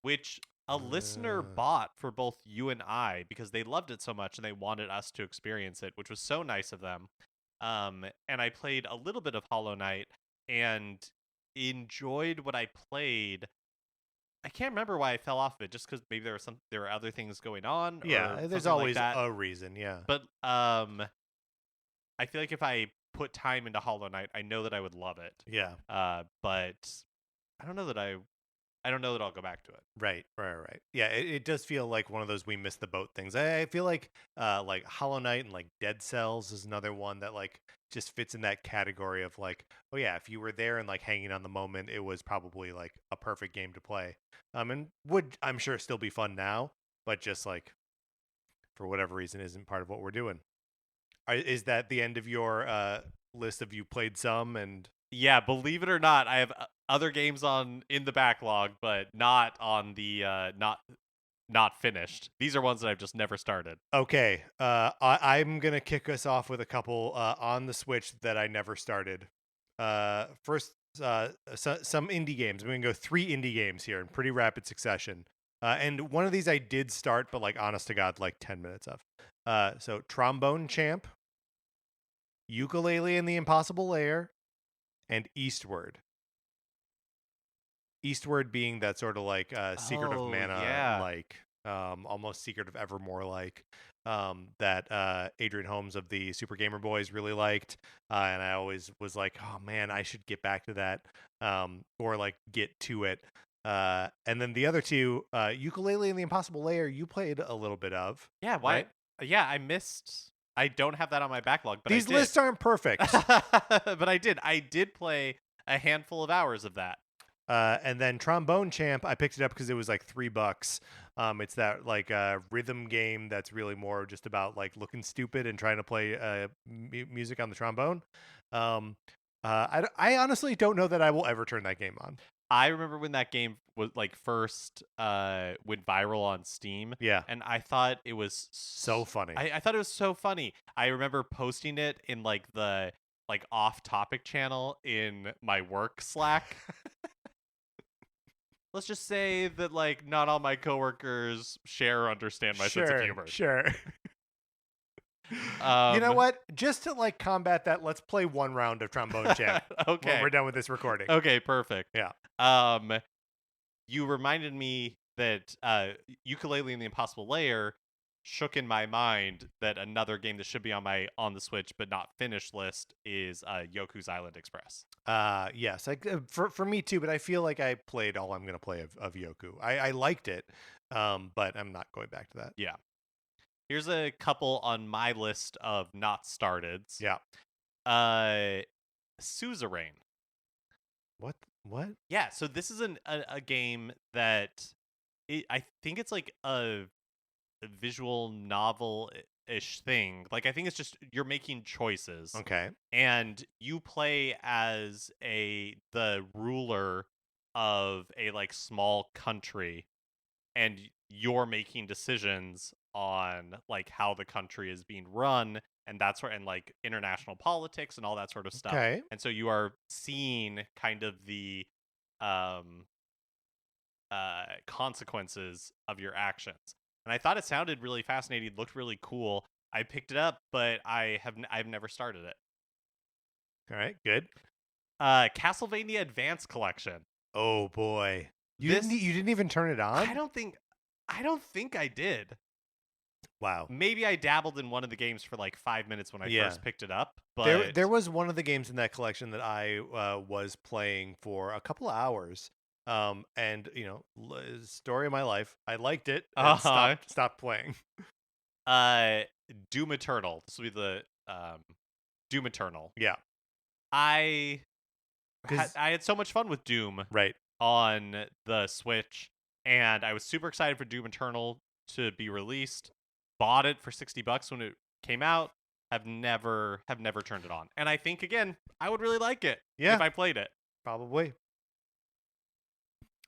which a listener bought for both you and I because they loved it so much and they wanted us to experience it, which was so nice of them. And I played a little bit of Hollow Knight and enjoyed what I played. I can't remember why I fell off of it, just because maybe there were other things going on. Yeah, or there's something like always that. a reason. Yeah. But I feel like if I put time into Hollow Knight, I know that I would love it. Yeah. But I don't know that I'll go back to it. Right. Yeah, it does feel like one of those we missed the boat things. I feel like Hollow Knight and like Dead Cells is another one that like just fits in that category of like, oh yeah, if you were there and like hanging on the moment, it was probably like a perfect game to play. And would I'm sure still be fun now, but just like for whatever reason isn't part of what we're doing. Is that the end of your list of you played some and Yeah, believe it or not, I have other games in the backlog, but not on the not finished. These are ones that I've just never started. Okay, I'm gonna kick us off with a couple on the Switch that I never started. First, some indie games. I'm gonna go 3 indie games here in pretty rapid succession. And one of these I did start, but like honest to God, like 10 minutes of. So Trombone Champ, Ukulele and the Impossible Lair, and Eastward. Eastward being that sort of like Secret of Oh, Mana, yeah. like almost Secret of Evermore, like that Adrian Holmes of the Super Gamer Boys really liked, and I always was like, oh man, I should get back to that, or like get to it. And then the other two, Ukulele and the Impossible Layer, you played a little bit of, Yeah, why? right? Yeah, I missed. I don't have that on my backlog, but I These did. lists aren't perfect. But I did. I did play a handful of hours of that. And then Trombone Champ, I picked it up because it was like $3. It's that like rhythm game that's really more just about like looking stupid and trying to play music on the trombone. I honestly don't know that I will ever turn that game on. I remember when that game was like first went viral on Steam, Yeah, and I thought it was so funny. I thought it was so funny. I remember posting it in like the like off topic channel in my work Slack. Let's just say that like not all my coworkers share or understand my sense of humor. Sure. You know Um, what? Just to like combat that, let's play one round of Trombone Champ when okay. we're done with this recording. Okay, perfect. Yeah. You reminded me that Ukulele and the Impossible Layer shook in my mind that another game that should be on my on the Switch but not finished list is Yoku's Island Express. Yes, for me too, but I feel like I played all I'm gonna play of Yoku. I liked it, but I'm not going back to that. Yeah. Here's a couple on my list of not starteds. Yeah. Suzerain. What? What? Yeah, so this is a game that I think it's like a visual novel ish thing. Like I think it's just you're making choices. Okay. And you play as the ruler of a like small country, and you're making decisions on like how the country is being run, and that's where and like international politics and all that sort of stuff. Okay. And so you are seeing kind of the um consequences of your actions. And I thought it sounded really fascinating, looked really cool. I picked it up, but I've never started it. All right. Good. Castlevania Advance Collection. Oh boy. This You didn't even turn it on? I don't think I did. Wow. Maybe I dabbled in one of the games for like 5 minutes when I Yeah. first picked it up, but There was one of the games in that collection that I was playing for a couple of hours. And you know, story of my life. I liked it and stopped playing. Doom Eternal. This will be the Doom Eternal. Yeah. I had so much fun with Doom Right. on the Switch, and I was super excited for Doom Eternal to be released. Bought it for $60 when it came out. Have never turned it on. And I think again, I would really like it if I played it. Probably.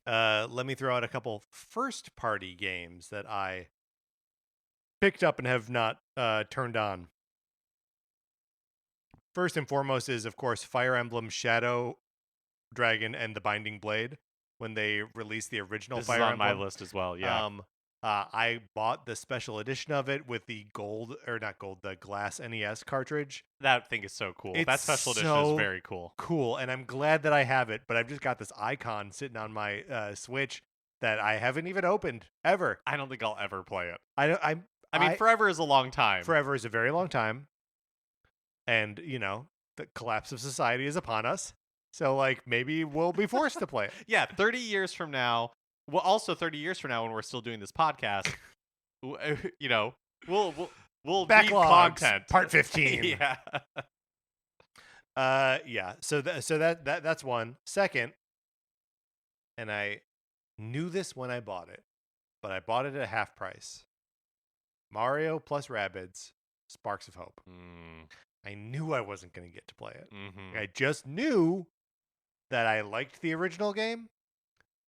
Let me throw out a couple first party games that I picked up and have not turned on. First and foremost is, of course, Fire Emblem Shadow Dragon and the Binding Blade when they released the original This Fire is on Emblem. my list as well. Yeah. I bought the special edition of it with the the glass NES cartridge. That thing is so cool. That special edition is very cool. Cool, and I'm glad that I have it, but I've just got this icon sitting on my Switch that I haven't even opened ever. I don't think I'll ever play it. I mean, forever is a long time. Forever is a very long time. And, you know, the collapse of society is upon us. So, like, maybe we'll be forced to play it. Yeah, 30 years from now. Well, also 30 years from now when we're still doing this podcast, you know, we'll read content. Part 15. Yeah. Yeah. So that's one. Second, and I knew this when I bought it, but I bought it at half price. Mario plus Rabbids, Sparks of Hope. I knew I wasn't going to get to play it. Mm-hmm. I just knew that I liked the original game,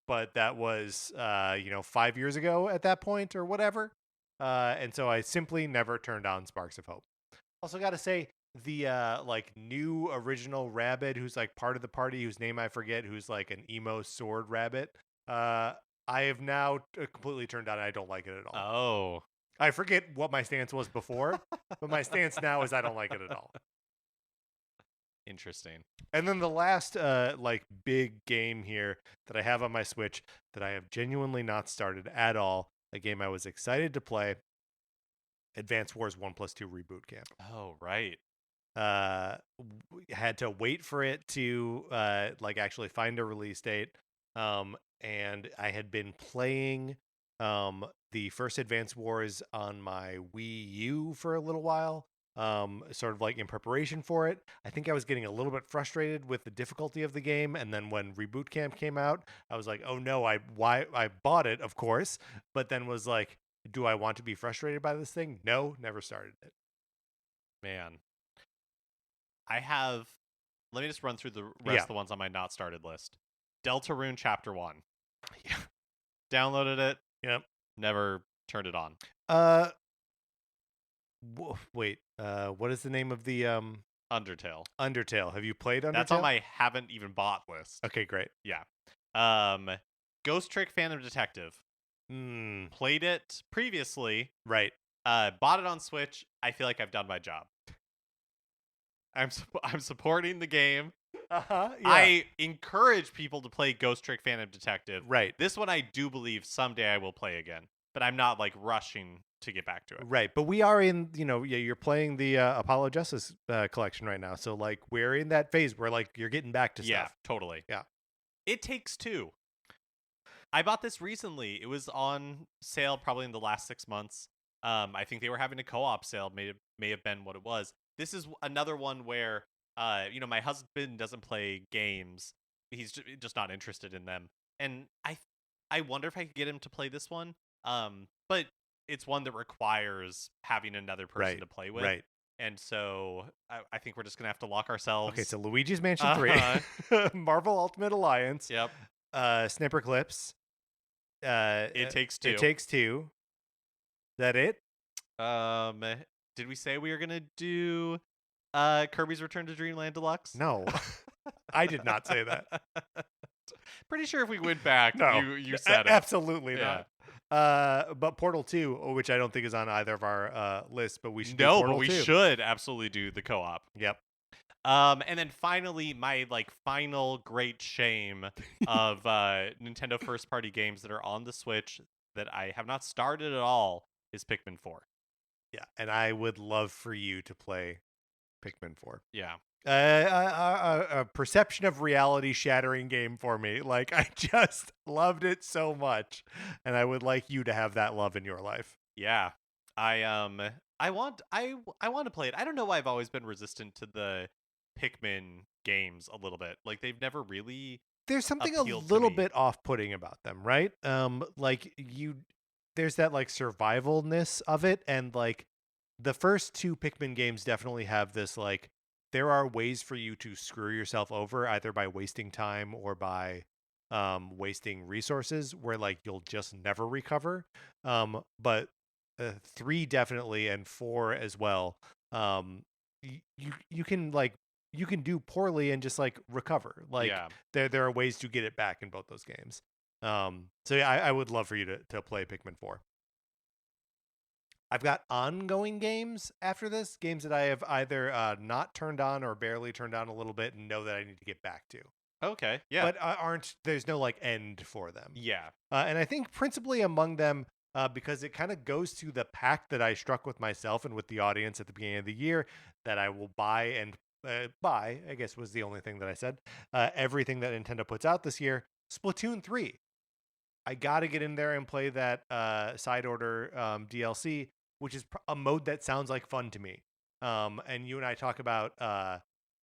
but that was 5 years ago at that point or whatever. And so I simply never turned on Sparks of Hope. Also got to say, the new original rabbit who's like part of the party, whose name I forget, who's like an emo sword rabbit, I have now completely turned on. I don't like it at all. Oh. I forget what my stance was before, but my stance now is I don't like it at all. Interesting. And then the last big game here that I have on my Switch that I have genuinely not started at all, a game I was excited to play, Advance Wars 1+2 Reboot Camp. Oh, right. Had to wait for it to actually find a release date. and I had been playing the first Advance Wars on my Wii U for a little while, sort of like in preparation for it. I think I was getting a little bit frustrated with the difficulty of the game, and then when Reboot Camp came out, I was like, oh no, I bought it, of course, but then was like, do I want to be frustrated by this thing? No, never started it. Man, I have. Let me just run through the rest Yeah. of the ones on my not started list. Deltarune Chapter 1. Yeah. Downloaded it. Yep. Never turned it on. Wait. What is the name of the Undertale. Undertale? Have you played Undertale? That's on my haven't even bought list. Okay, great. Yeah. Ghost Trick Phantom Detective. Mm, Played it previously. right. Bought it on Switch. I feel like I've done my job. I'm supporting the game. Yeah. I encourage people to play Ghost Trick Phantom Detective. Right. This one I do believe someday I will play again, but I'm not like rushing to get back to it. Right. But we are in, you're playing the Apollo Justice collection right now. So like we're in that phase where like you're getting back to Yeah, stuff. totally. Yeah. It Takes Two. I bought this recently. It was on sale probably in the last 6 months. I think they were having a co-op sale. May have been what it was. This is another one where, my husband doesn't play games. He's just not interested in them, and I wonder if I could get him to play this one. But it's one that requires having another person to play with. Right. And so I think we're just gonna have to lock ourselves. Okay, so Luigi's Mansion 3, Marvel Ultimate Alliance, Yep. Snipper Clips, It Takes Two. It Takes Two. Is that it? Did we say we were gonna do Kirby's Return to Dreamland Deluxe? No. I did not say that. Pretty sure if we went back, No. you said it. Absolutely Yeah. not. But Portal 2, which I don't think is on either of our lists, but we should do No, Portal but we 2. should absolutely do the co-op. Yep. And then finally, my final great shame of Nintendo first-party games that are on the Switch that I have not started at all is Pikmin 4. Yeah, and I would love for you to play Pikmin 4. Yeah. A perception of reality shattering game for me. Like I just loved it so much, and I would like you to have that love in your life. Yeah. I want to play it. I don't know why I've always been resistant to the Pikmin games a little bit. Like they've never really There's something a appealed to little me. bit off-putting about them, right? There's that like survivalness of it, and like the first two Pikmin games definitely have this like there are ways for you to screw yourself over either by wasting time or by wasting resources where like you'll just never recover. But 3 definitely and 4 as well. You can like you can do poorly and just like recover. Like Yeah. there are ways to get it back in both those games. So yeah, I would love for you to play Pikmin 4. I've got ongoing games after this, games that I have either not turned on or barely turned on a little bit and know that I need to get back to. Okay. Yeah. But there's no like end for them. Yeah. And I think principally among them, because it kind of goes to the pact that I struck with myself and with the audience at the beginning of the year, that I will buy, I guess was the only thing that I said, everything that Nintendo puts out this year. Splatoon 3. I got to get in there and play that side order DLC, which is a mode that sounds like fun to me. And you and I talk about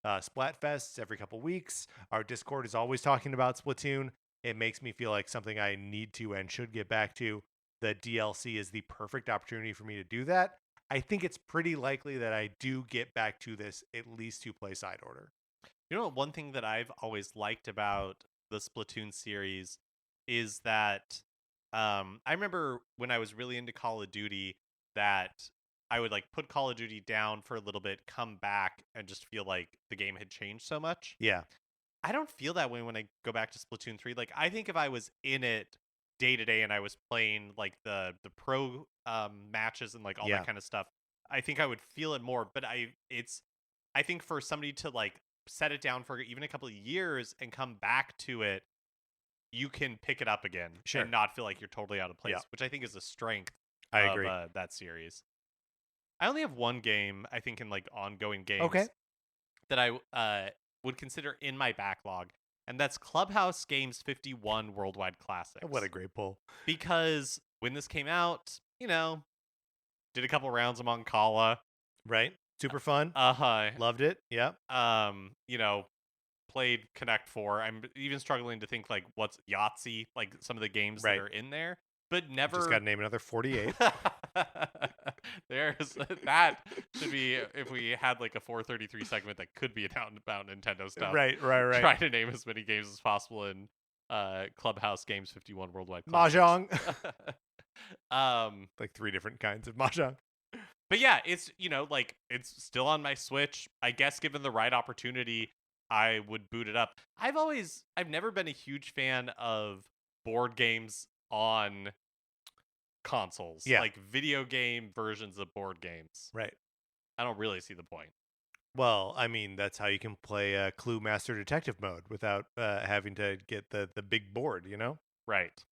Splatfests every couple weeks. Our Discord is always talking about Splatoon. It makes me feel like something I need to and should get back to. The DLC is the perfect opportunity for me to do that. I think it's pretty likely that I do get back to this at least to play side order. You know, one thing that I've always liked about the Splatoon series is that I remember when I was really into Call of Duty that I would like put Call of Duty down for a little bit, come back, and just feel like the game had changed so much. Yeah. I don't feel that way when I go back to Splatoon 3. Like I think if I was in it day to day and I was playing like the pro matches and like all Yeah. that kind of stuff, I think I would feel it more. But I think for somebody to like set it down for even a couple of years and come back to it, you can pick it up again Sure. and not feel like you're totally out of place, Yeah. which I think is a strength I of agree. that series. I only have one game, I think, in like ongoing games Okay. that I would consider in my backlog. and that's Clubhouse Games 51 Worldwide Classics. What a great pull. Because when this came out, did a couple rounds among Kala. Right? Super fun. Uh-huh. Loved it. Yeah. Played Connect 4. I'm even struggling to think like what's Yahtzee, like some of the games that are in there, but never. Just got to name another 48. There's that should be if we had like a 433 segment that could be about Nintendo stuff. Right. Try to name as many games as possible in Clubhouse Games 51 Worldwide. Mahjong. um, like 3 different kinds of mahjong. But yeah, it's it's still on my Switch. I guess given the right opportunity, I would boot it up. I've never been a huge fan of board games on consoles. Yeah. Like video game versions of board games. Right. I don't really see the point. Well, I mean, that's how you can play Clue Master Detective mode without having to get the big board, Right.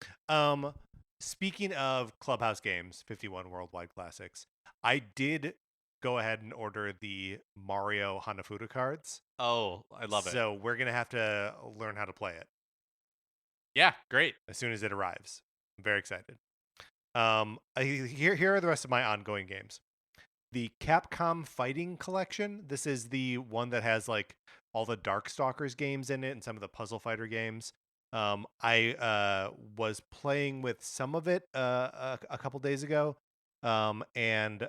Speaking of Clubhouse Games, 51 Worldwide Classics, I did go ahead and order the Mario Hanafuda cards. Oh, I love it. So we're going to have to learn how to play it. Yeah, great. As soon as it arrives. I'm very excited. Here are the rest of my ongoing games. The Capcom Fighting Collection. This is the one that has like all the Darkstalkers games in it and some of the Puzzle Fighter games. I was playing with some of it a couple days ago. And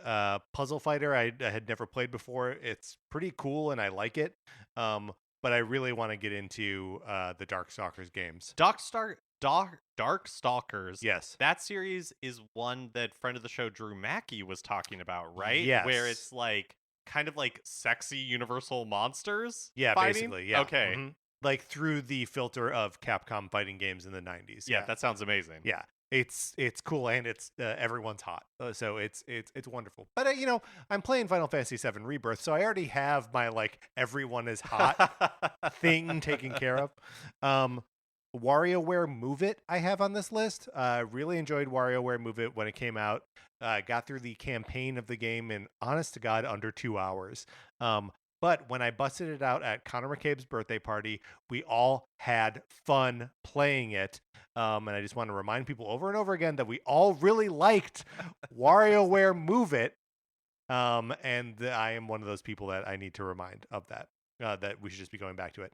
Puzzle Fighter I had never played before. It's pretty cool and I like it. But I really want to get into the Darkstalkers games. Darkstalkers. Yes. That series is one that friend of the show Drew Mackey was talking about, right? Yes. Where it's like kind of like sexy universal monsters. Yeah, fighting? Basically. Yeah. Okay. Mm-hmm. Like through the filter of Capcom fighting games in the 90s. Yeah, that sounds amazing. Yeah. It's cool and it's everyone's hot, so it's wonderful. But I'm playing Final Fantasy VII Rebirth, so I already have my like everyone is hot thing taken care of. WarioWare Move It I have on this list. Really enjoyed WarioWare Move It when it came out. Got through the campaign of the game in, honest to God, under 2 hours. But when I busted it out at Connor McCabe's birthday party, we all had fun playing it. And I just want to remind people over and over again that we all really liked WarioWare Move It. And I am one of those people that I need to remind of that. That we should just be going back to it.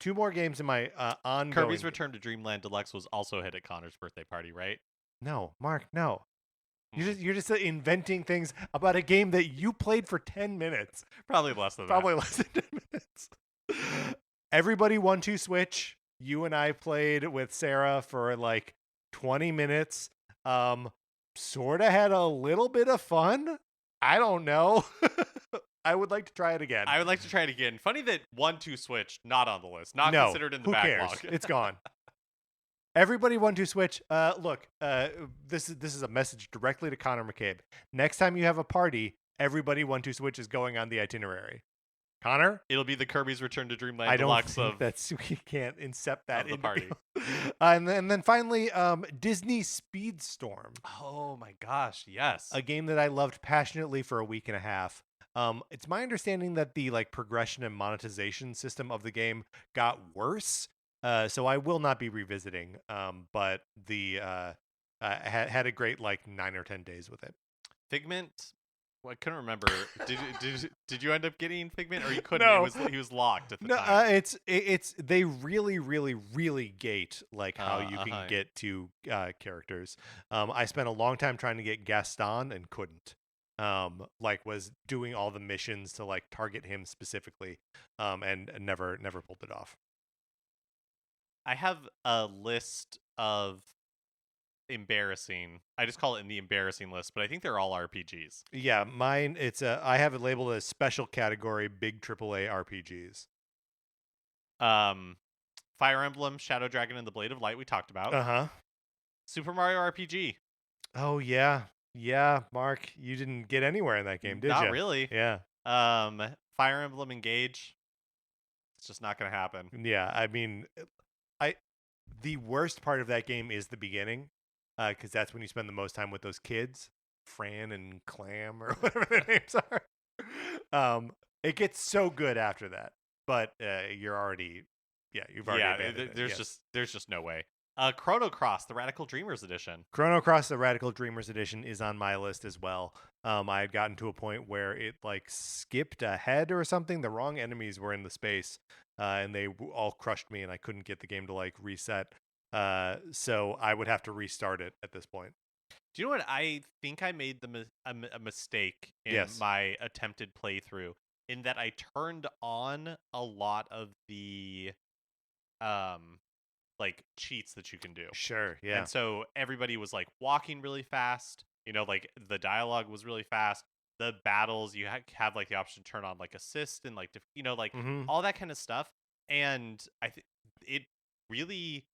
2 more games in my ongoing. Kirby's Return to Dreamland Deluxe was also hit at Connor's birthday party, right? No, Mark, no. You're just inventing things about a game that you played for 10 minutes. Probably less than Probably less than 10 minutes. Everybody 1-2 Switch. You and I played with Sarah for like 20 minutes. Sort of had a little bit of fun. I don't know. I would like to try it again. I would like to try it again. Funny that 1-2 Switch not on the list, not considered in the backlog. Cares? It's gone. Everybody 1-2 Switch. Look, this is a message directly to Connor McCabe. Next time you have a party, everybody 1-2 Switch is going on the itinerary. Connor? It'll be the Kirby's Return to Dreamland I don't Deluxe think of that's we can't incept that of the into party. And then finally, Disney Speedstorm. Oh my gosh, yes. A game that I loved passionately for a week and a half. It's my understanding that the like progression and monetization system of the game got worse. So I will not be revisiting. But the had a great like 9 or 10 days with it. Figment. Well, I couldn't remember. Did you end up getting Figment, or you couldn't? No. He was locked at the No, time. it's they really gate like how you can get to characters. I spent a long time trying to get Gaston and couldn't. Like was doing all the missions to like target him specifically, and never pulled it off. I have a list of embarrassing. I just call it in the embarrassing list, but I think they're all RPGs. Yeah, mine. I have it labeled as special category big AAA RPGs. Fire Emblem, Shadow Dragon, and the Blade of Light we talked about. Super Mario RPG. Oh yeah, Mark, you didn't get anywhere in that game, did you? Not really. Yeah. Fire Emblem Engage. It's just not going to happen. Yeah, I mean, the worst part of that game is the beginning, because that's when you spend the most time with those kids, Fran and Clam or whatever their names are. It gets so good after that, but you're already you've already abandoned it. There's just no way. Chrono Cross, the Radical Dreamers edition. Chrono Cross, the Radical Dreamers edition, is on my list as well. I had gotten to a point where it like skipped ahead or something. The wrong enemies were in the space, and they all crushed me, and I couldn't get the game to like reset. So I would have to restart it at this point. Do you know what? I think I made a mistake in my attempted playthrough in that I turned on a lot of the like cheats that you can do. Sure, yeah. And so everybody was like walking really fast. Like the dialogue was really fast. The battles, you have like the option to turn on like assist and like all that kind of stuff. And I think it really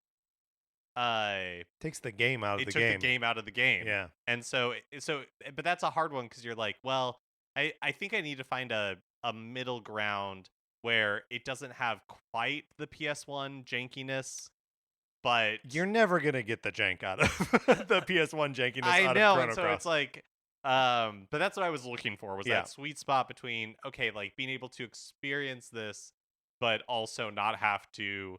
takes the game out of the game. It took the game out of the game. Yeah. And so but that's a hard one because you're like, well, I think I need to find a middle ground where it doesn't have quite the PS1 jankiness, but you're never gonna get the jank out of the PS1 jankiness. I know, of and so it's like, but that's what I was looking for was that sweet spot between like being able to experience this, but also not have to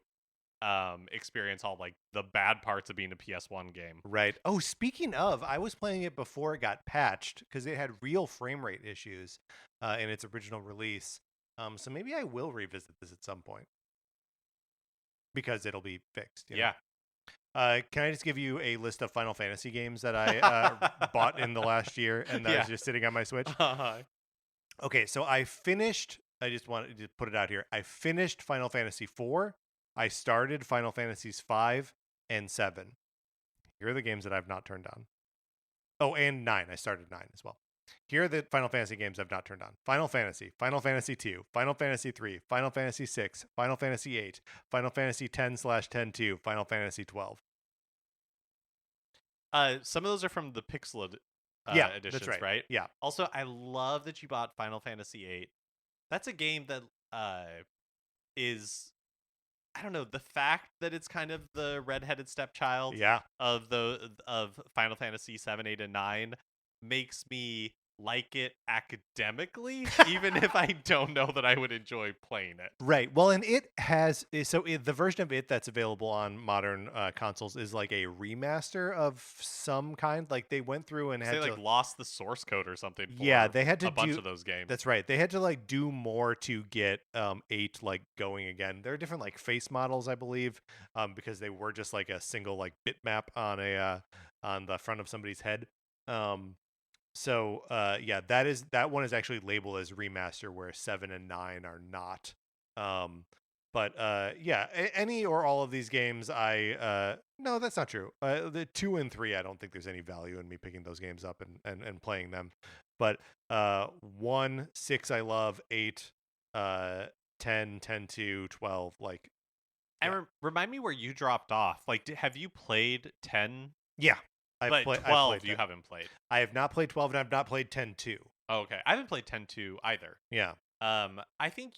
experience all like the bad parts of being a PS1 game. Right. Oh, speaking of, I was playing it before it got patched because it had real frame rate issues in its original release. So maybe I will revisit this at some point because it'll be fixed. Yeah. Can I just give you a list of Final Fantasy games that I bought in the last year and that is just sitting on my Switch? Okay, so I just wanted to put it out here. I finished Final Fantasy IV. I started Final Fantasies 5 and 7. Here are the games that I've not turned on. Oh, and 9. I started 9 as well. Here are the Final Fantasy games I've not turned on. Final Fantasy, Final Fantasy 2, Final Fantasy 3, Final Fantasy 6, Final Fantasy 8, Final Fantasy 10/10-2, Final Fantasy 12. Some of those are from the Pixel editions, that's right? Yeah. Also, I love that you bought Final Fantasy 8. That's a game that is, I don't know, the fact that it's kind of the redheaded stepchild of Final Fantasy 7, 8, and 9 makes me like it academically, even if I don't know that I would enjoy playing it. Right. Well, and it has the version of it that's available on modern consoles is like a remaster of some kind. Like they went through and had to lost the source code or something. They had to a bunch of those games. That's right. They had to like do more to get 8 like going again. There are different like face models, I believe, because they were just like a single like bitmap on the front of somebody's head. So that one is actually labeled as remaster, where 7 and 9 are not. Any or all of these games, no, that's not true. The 2 and 3, I don't think there's any value in me picking those games up and playing them. But 1, 6, I love. 8, 10, 10-2, 12, like. Yeah. And remind me where you dropped off. Like, have you played 10? Yeah. But 12 you haven't played. I have not played 12 and I've not played 10-2. Oh, okay. I haven't played 10-2 either. Yeah. I think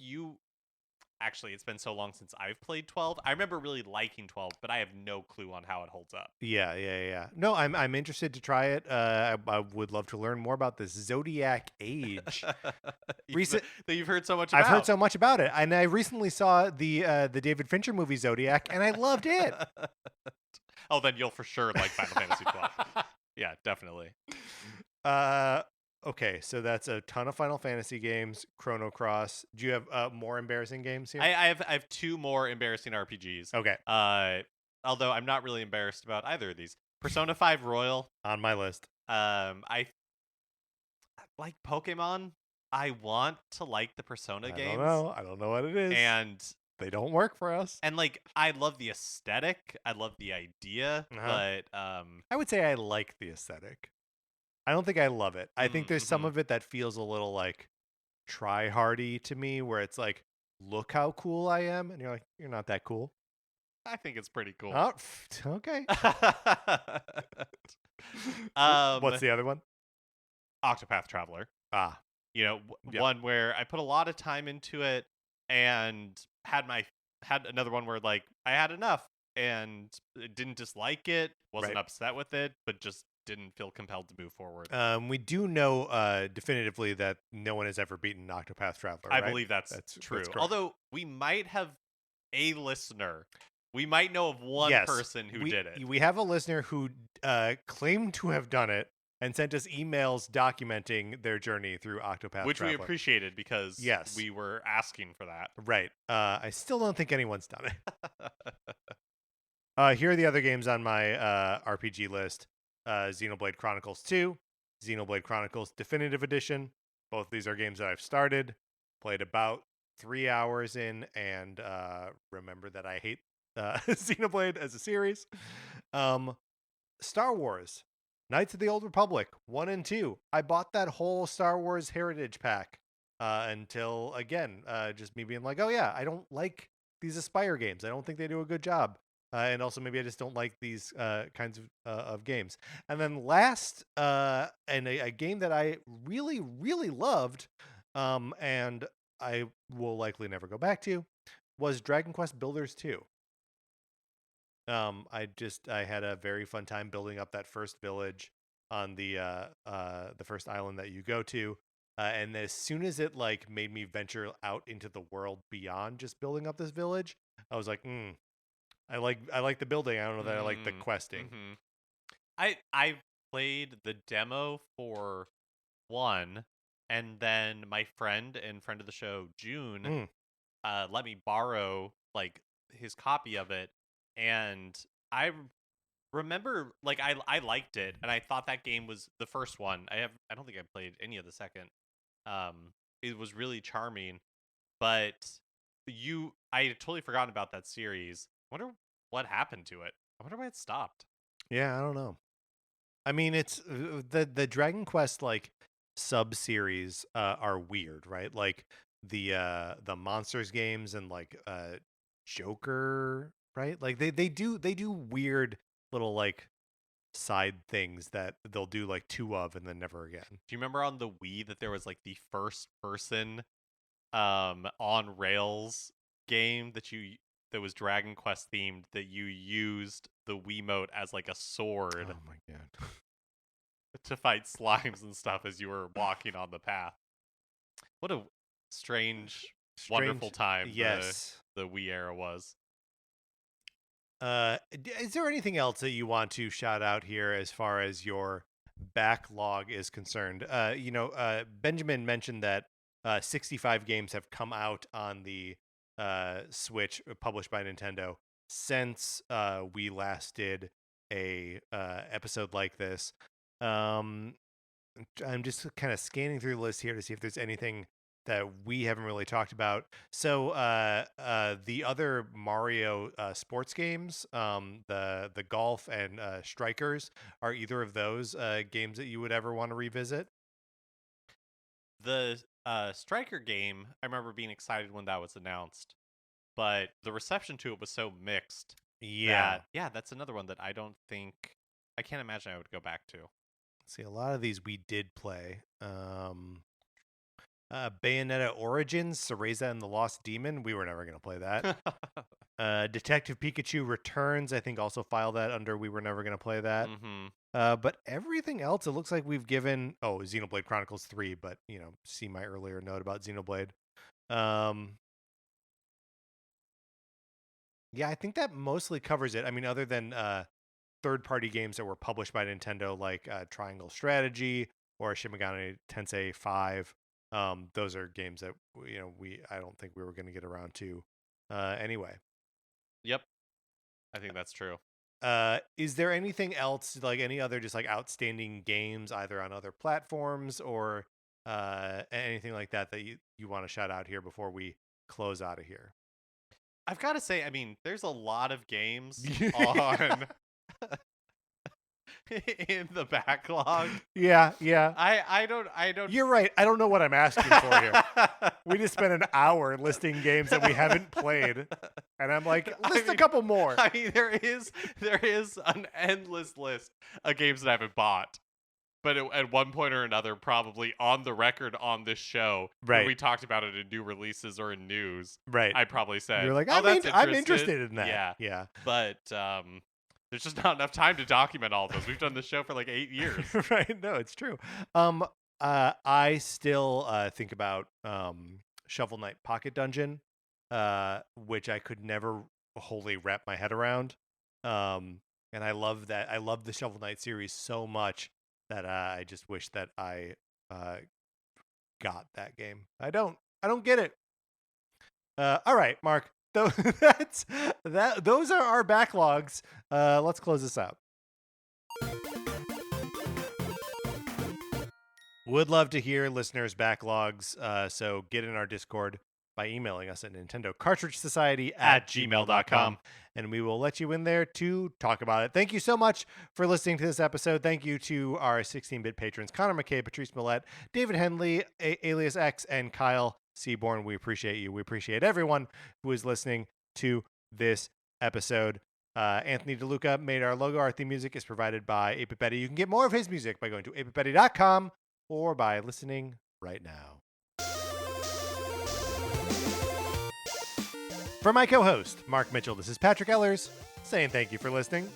actually, it's been so long since I've played 12. I remember really liking 12, but I have no clue on how it holds up. Yeah. No, I'm interested to try it. I would love to learn more about this Zodiac Age. That you've heard so much about. I've heard so much about it. And I recently saw the David Fincher movie Zodiac, and I loved it. Oh, then you'll for sure like Final Fantasy 12. Yeah, definitely. Okay, so that's a ton of Final Fantasy games. Chrono Cross. Do you have more embarrassing games here? I have 2 more embarrassing RPGs. Okay. Although I'm not really embarrassed about either of these. Persona 5 Royal on my list. I like Pokemon. I want to like the Persona games. I don't know what it is. And they don't work for us. And like, I love the aesthetic. I love the idea, but I would say I like the aesthetic. I don't think I love it. I think there's some of it that feels a little like try-hardy to me, where it's like, look how cool I am, and you're like, you're not that cool. I think it's pretty cool. Oh, okay. What's the other one? Octopath Traveler. One where I put a lot of time into it and had another one where like I had enough and didn't dislike it, wasn't upset with it, but just didn't feel compelled to move forward. We do know definitively that no one has ever beaten Octopath Traveler. I believe that's true. Although we might have a listener. We might know of one Yes, person who did it. We have a listener who claimed to have done it and sent us emails documenting their journey through Octopath Which we Traveler. appreciated because Yes. we were asking for that. Right. I still don't think anyone's done it. Here are the other games on my RPG list. Xenoblade Chronicles 2, Xenoblade Chronicles Definitive Edition. Both these are games that I've started, played about 3 hours in, and remember that I hate Xenoblade as a series. Star Wars, Knights of the Old Republic 1 and 2. I bought that whole Star Wars Heritage Pack until, again, just me being like, oh yeah, I don't like these Aspire games. I don't think they do a good job. And also maybe I just don't like these kinds of games. And then last, and a game that I really, really loved, and I will likely never go back to, was Dragon Quest Builders 2. I had a very fun time building up that first village on the first island that you go to. And as soon as it like made me venture out into the world beyond just building up this village, I was like, I like the building. I don't know that I like the questing. I played the demo for 1, and then my friend and friend of the show June let me borrow like his copy of it, and I remember like I liked it, and I thought that game was the first one. I don't think I played any of the second. It was really charming, but I had totally forgotten about that series. I wonder what happened to it. I wonder why it stopped. Yeah, I don't know. I mean, it's the Dragon Quest like sub series are weird, right? Like the monsters games and like Joker, right? Like they do weird little like side things that they'll do like 2 of and then never again. Do you remember on the Wii that there was like the first person on rails game that was Dragon Quest themed, that you used the Wiimote as like a sword Oh my god. to fight slimes and stuff as you were walking on the path. What a strange wonderful time Yes. the Wii era was. Is there anything else that you want to shout out here as far as your backlog is concerned? Benjamin mentioned that 65 games have come out on the Switch published by Nintendo since we last did a episode like this. I'm just kind of scanning through the list here to see if there's anything that we haven't really talked about. So the other Mario sports games, the golf and Strikers, are either of those games that you would ever want to revisit? The Striker game, I remember being excited when that was announced, but the reception to it was so mixed. Yeah. That's another one that I can't imagine I would go back to. See, a lot of these we did play. Bayonetta Origins, Cereza and the Lost Demon. We were never going to play that. Detective Pikachu Returns, I think also file that under we were never going to play that. But everything else, it looks like we've given... Oh, Xenoblade Chronicles 3, but, see my earlier note about Xenoblade. Yeah, I think that mostly covers it. I mean, other than third-party games that were published by Nintendo, like Triangle Strategy or Shin Megami Tensei 5. Those are games that I don't think we were going to get around to anyway. Yep, I think that's true. Is there anything else, like any other just like outstanding games, either on other platforms or anything like that you want to shout out here before we close out of here? I've got to say, I mean, there's a lot of games on in the backlog. Yeah. I don't. You're right. I don't know what I'm asking for here. We just spent an hour listing games that we haven't played, and I'm like, list a couple more. I mean, there is an endless list of games that I haven't bought. But at one point or another, probably on the record on this show, when we talked about it in new releases or in news, I'd probably say, you're like, I'm interested in that. Yeah. But there's just not enough time to document all of those. We've done this show for like 8 years. Right? No, it's true. I still think about Shovel Knight Pocket Dungeon which I could never wholly wrap my head around. And I love that. I love the Shovel Knight series so much that I just wish that I got that game. I don't get it. All right, Mark. That's that. Those are our backlogs. Let's close this out. Would love to hear listeners' backlogs. So get in our Discord by emailing us at Nintendo Cartridge Society at gmail.com, and we will let you in there to talk about it. Thank you so much for listening to this episode. Thank you to our 16-bit patrons, Connor McKay, Patrice Millette, David Henley, Alias X, and Kyle Seaborn. We appreciate you. We appreciate everyone who is listening to this episode. Anthony DeLuca made our logo. Our theme music is provided by Ape Betty. You can get more of his music by going to apebetty.com or by listening right now. For my co-host, Mark Mitchell, this is Patrick Ellers saying thank you for listening.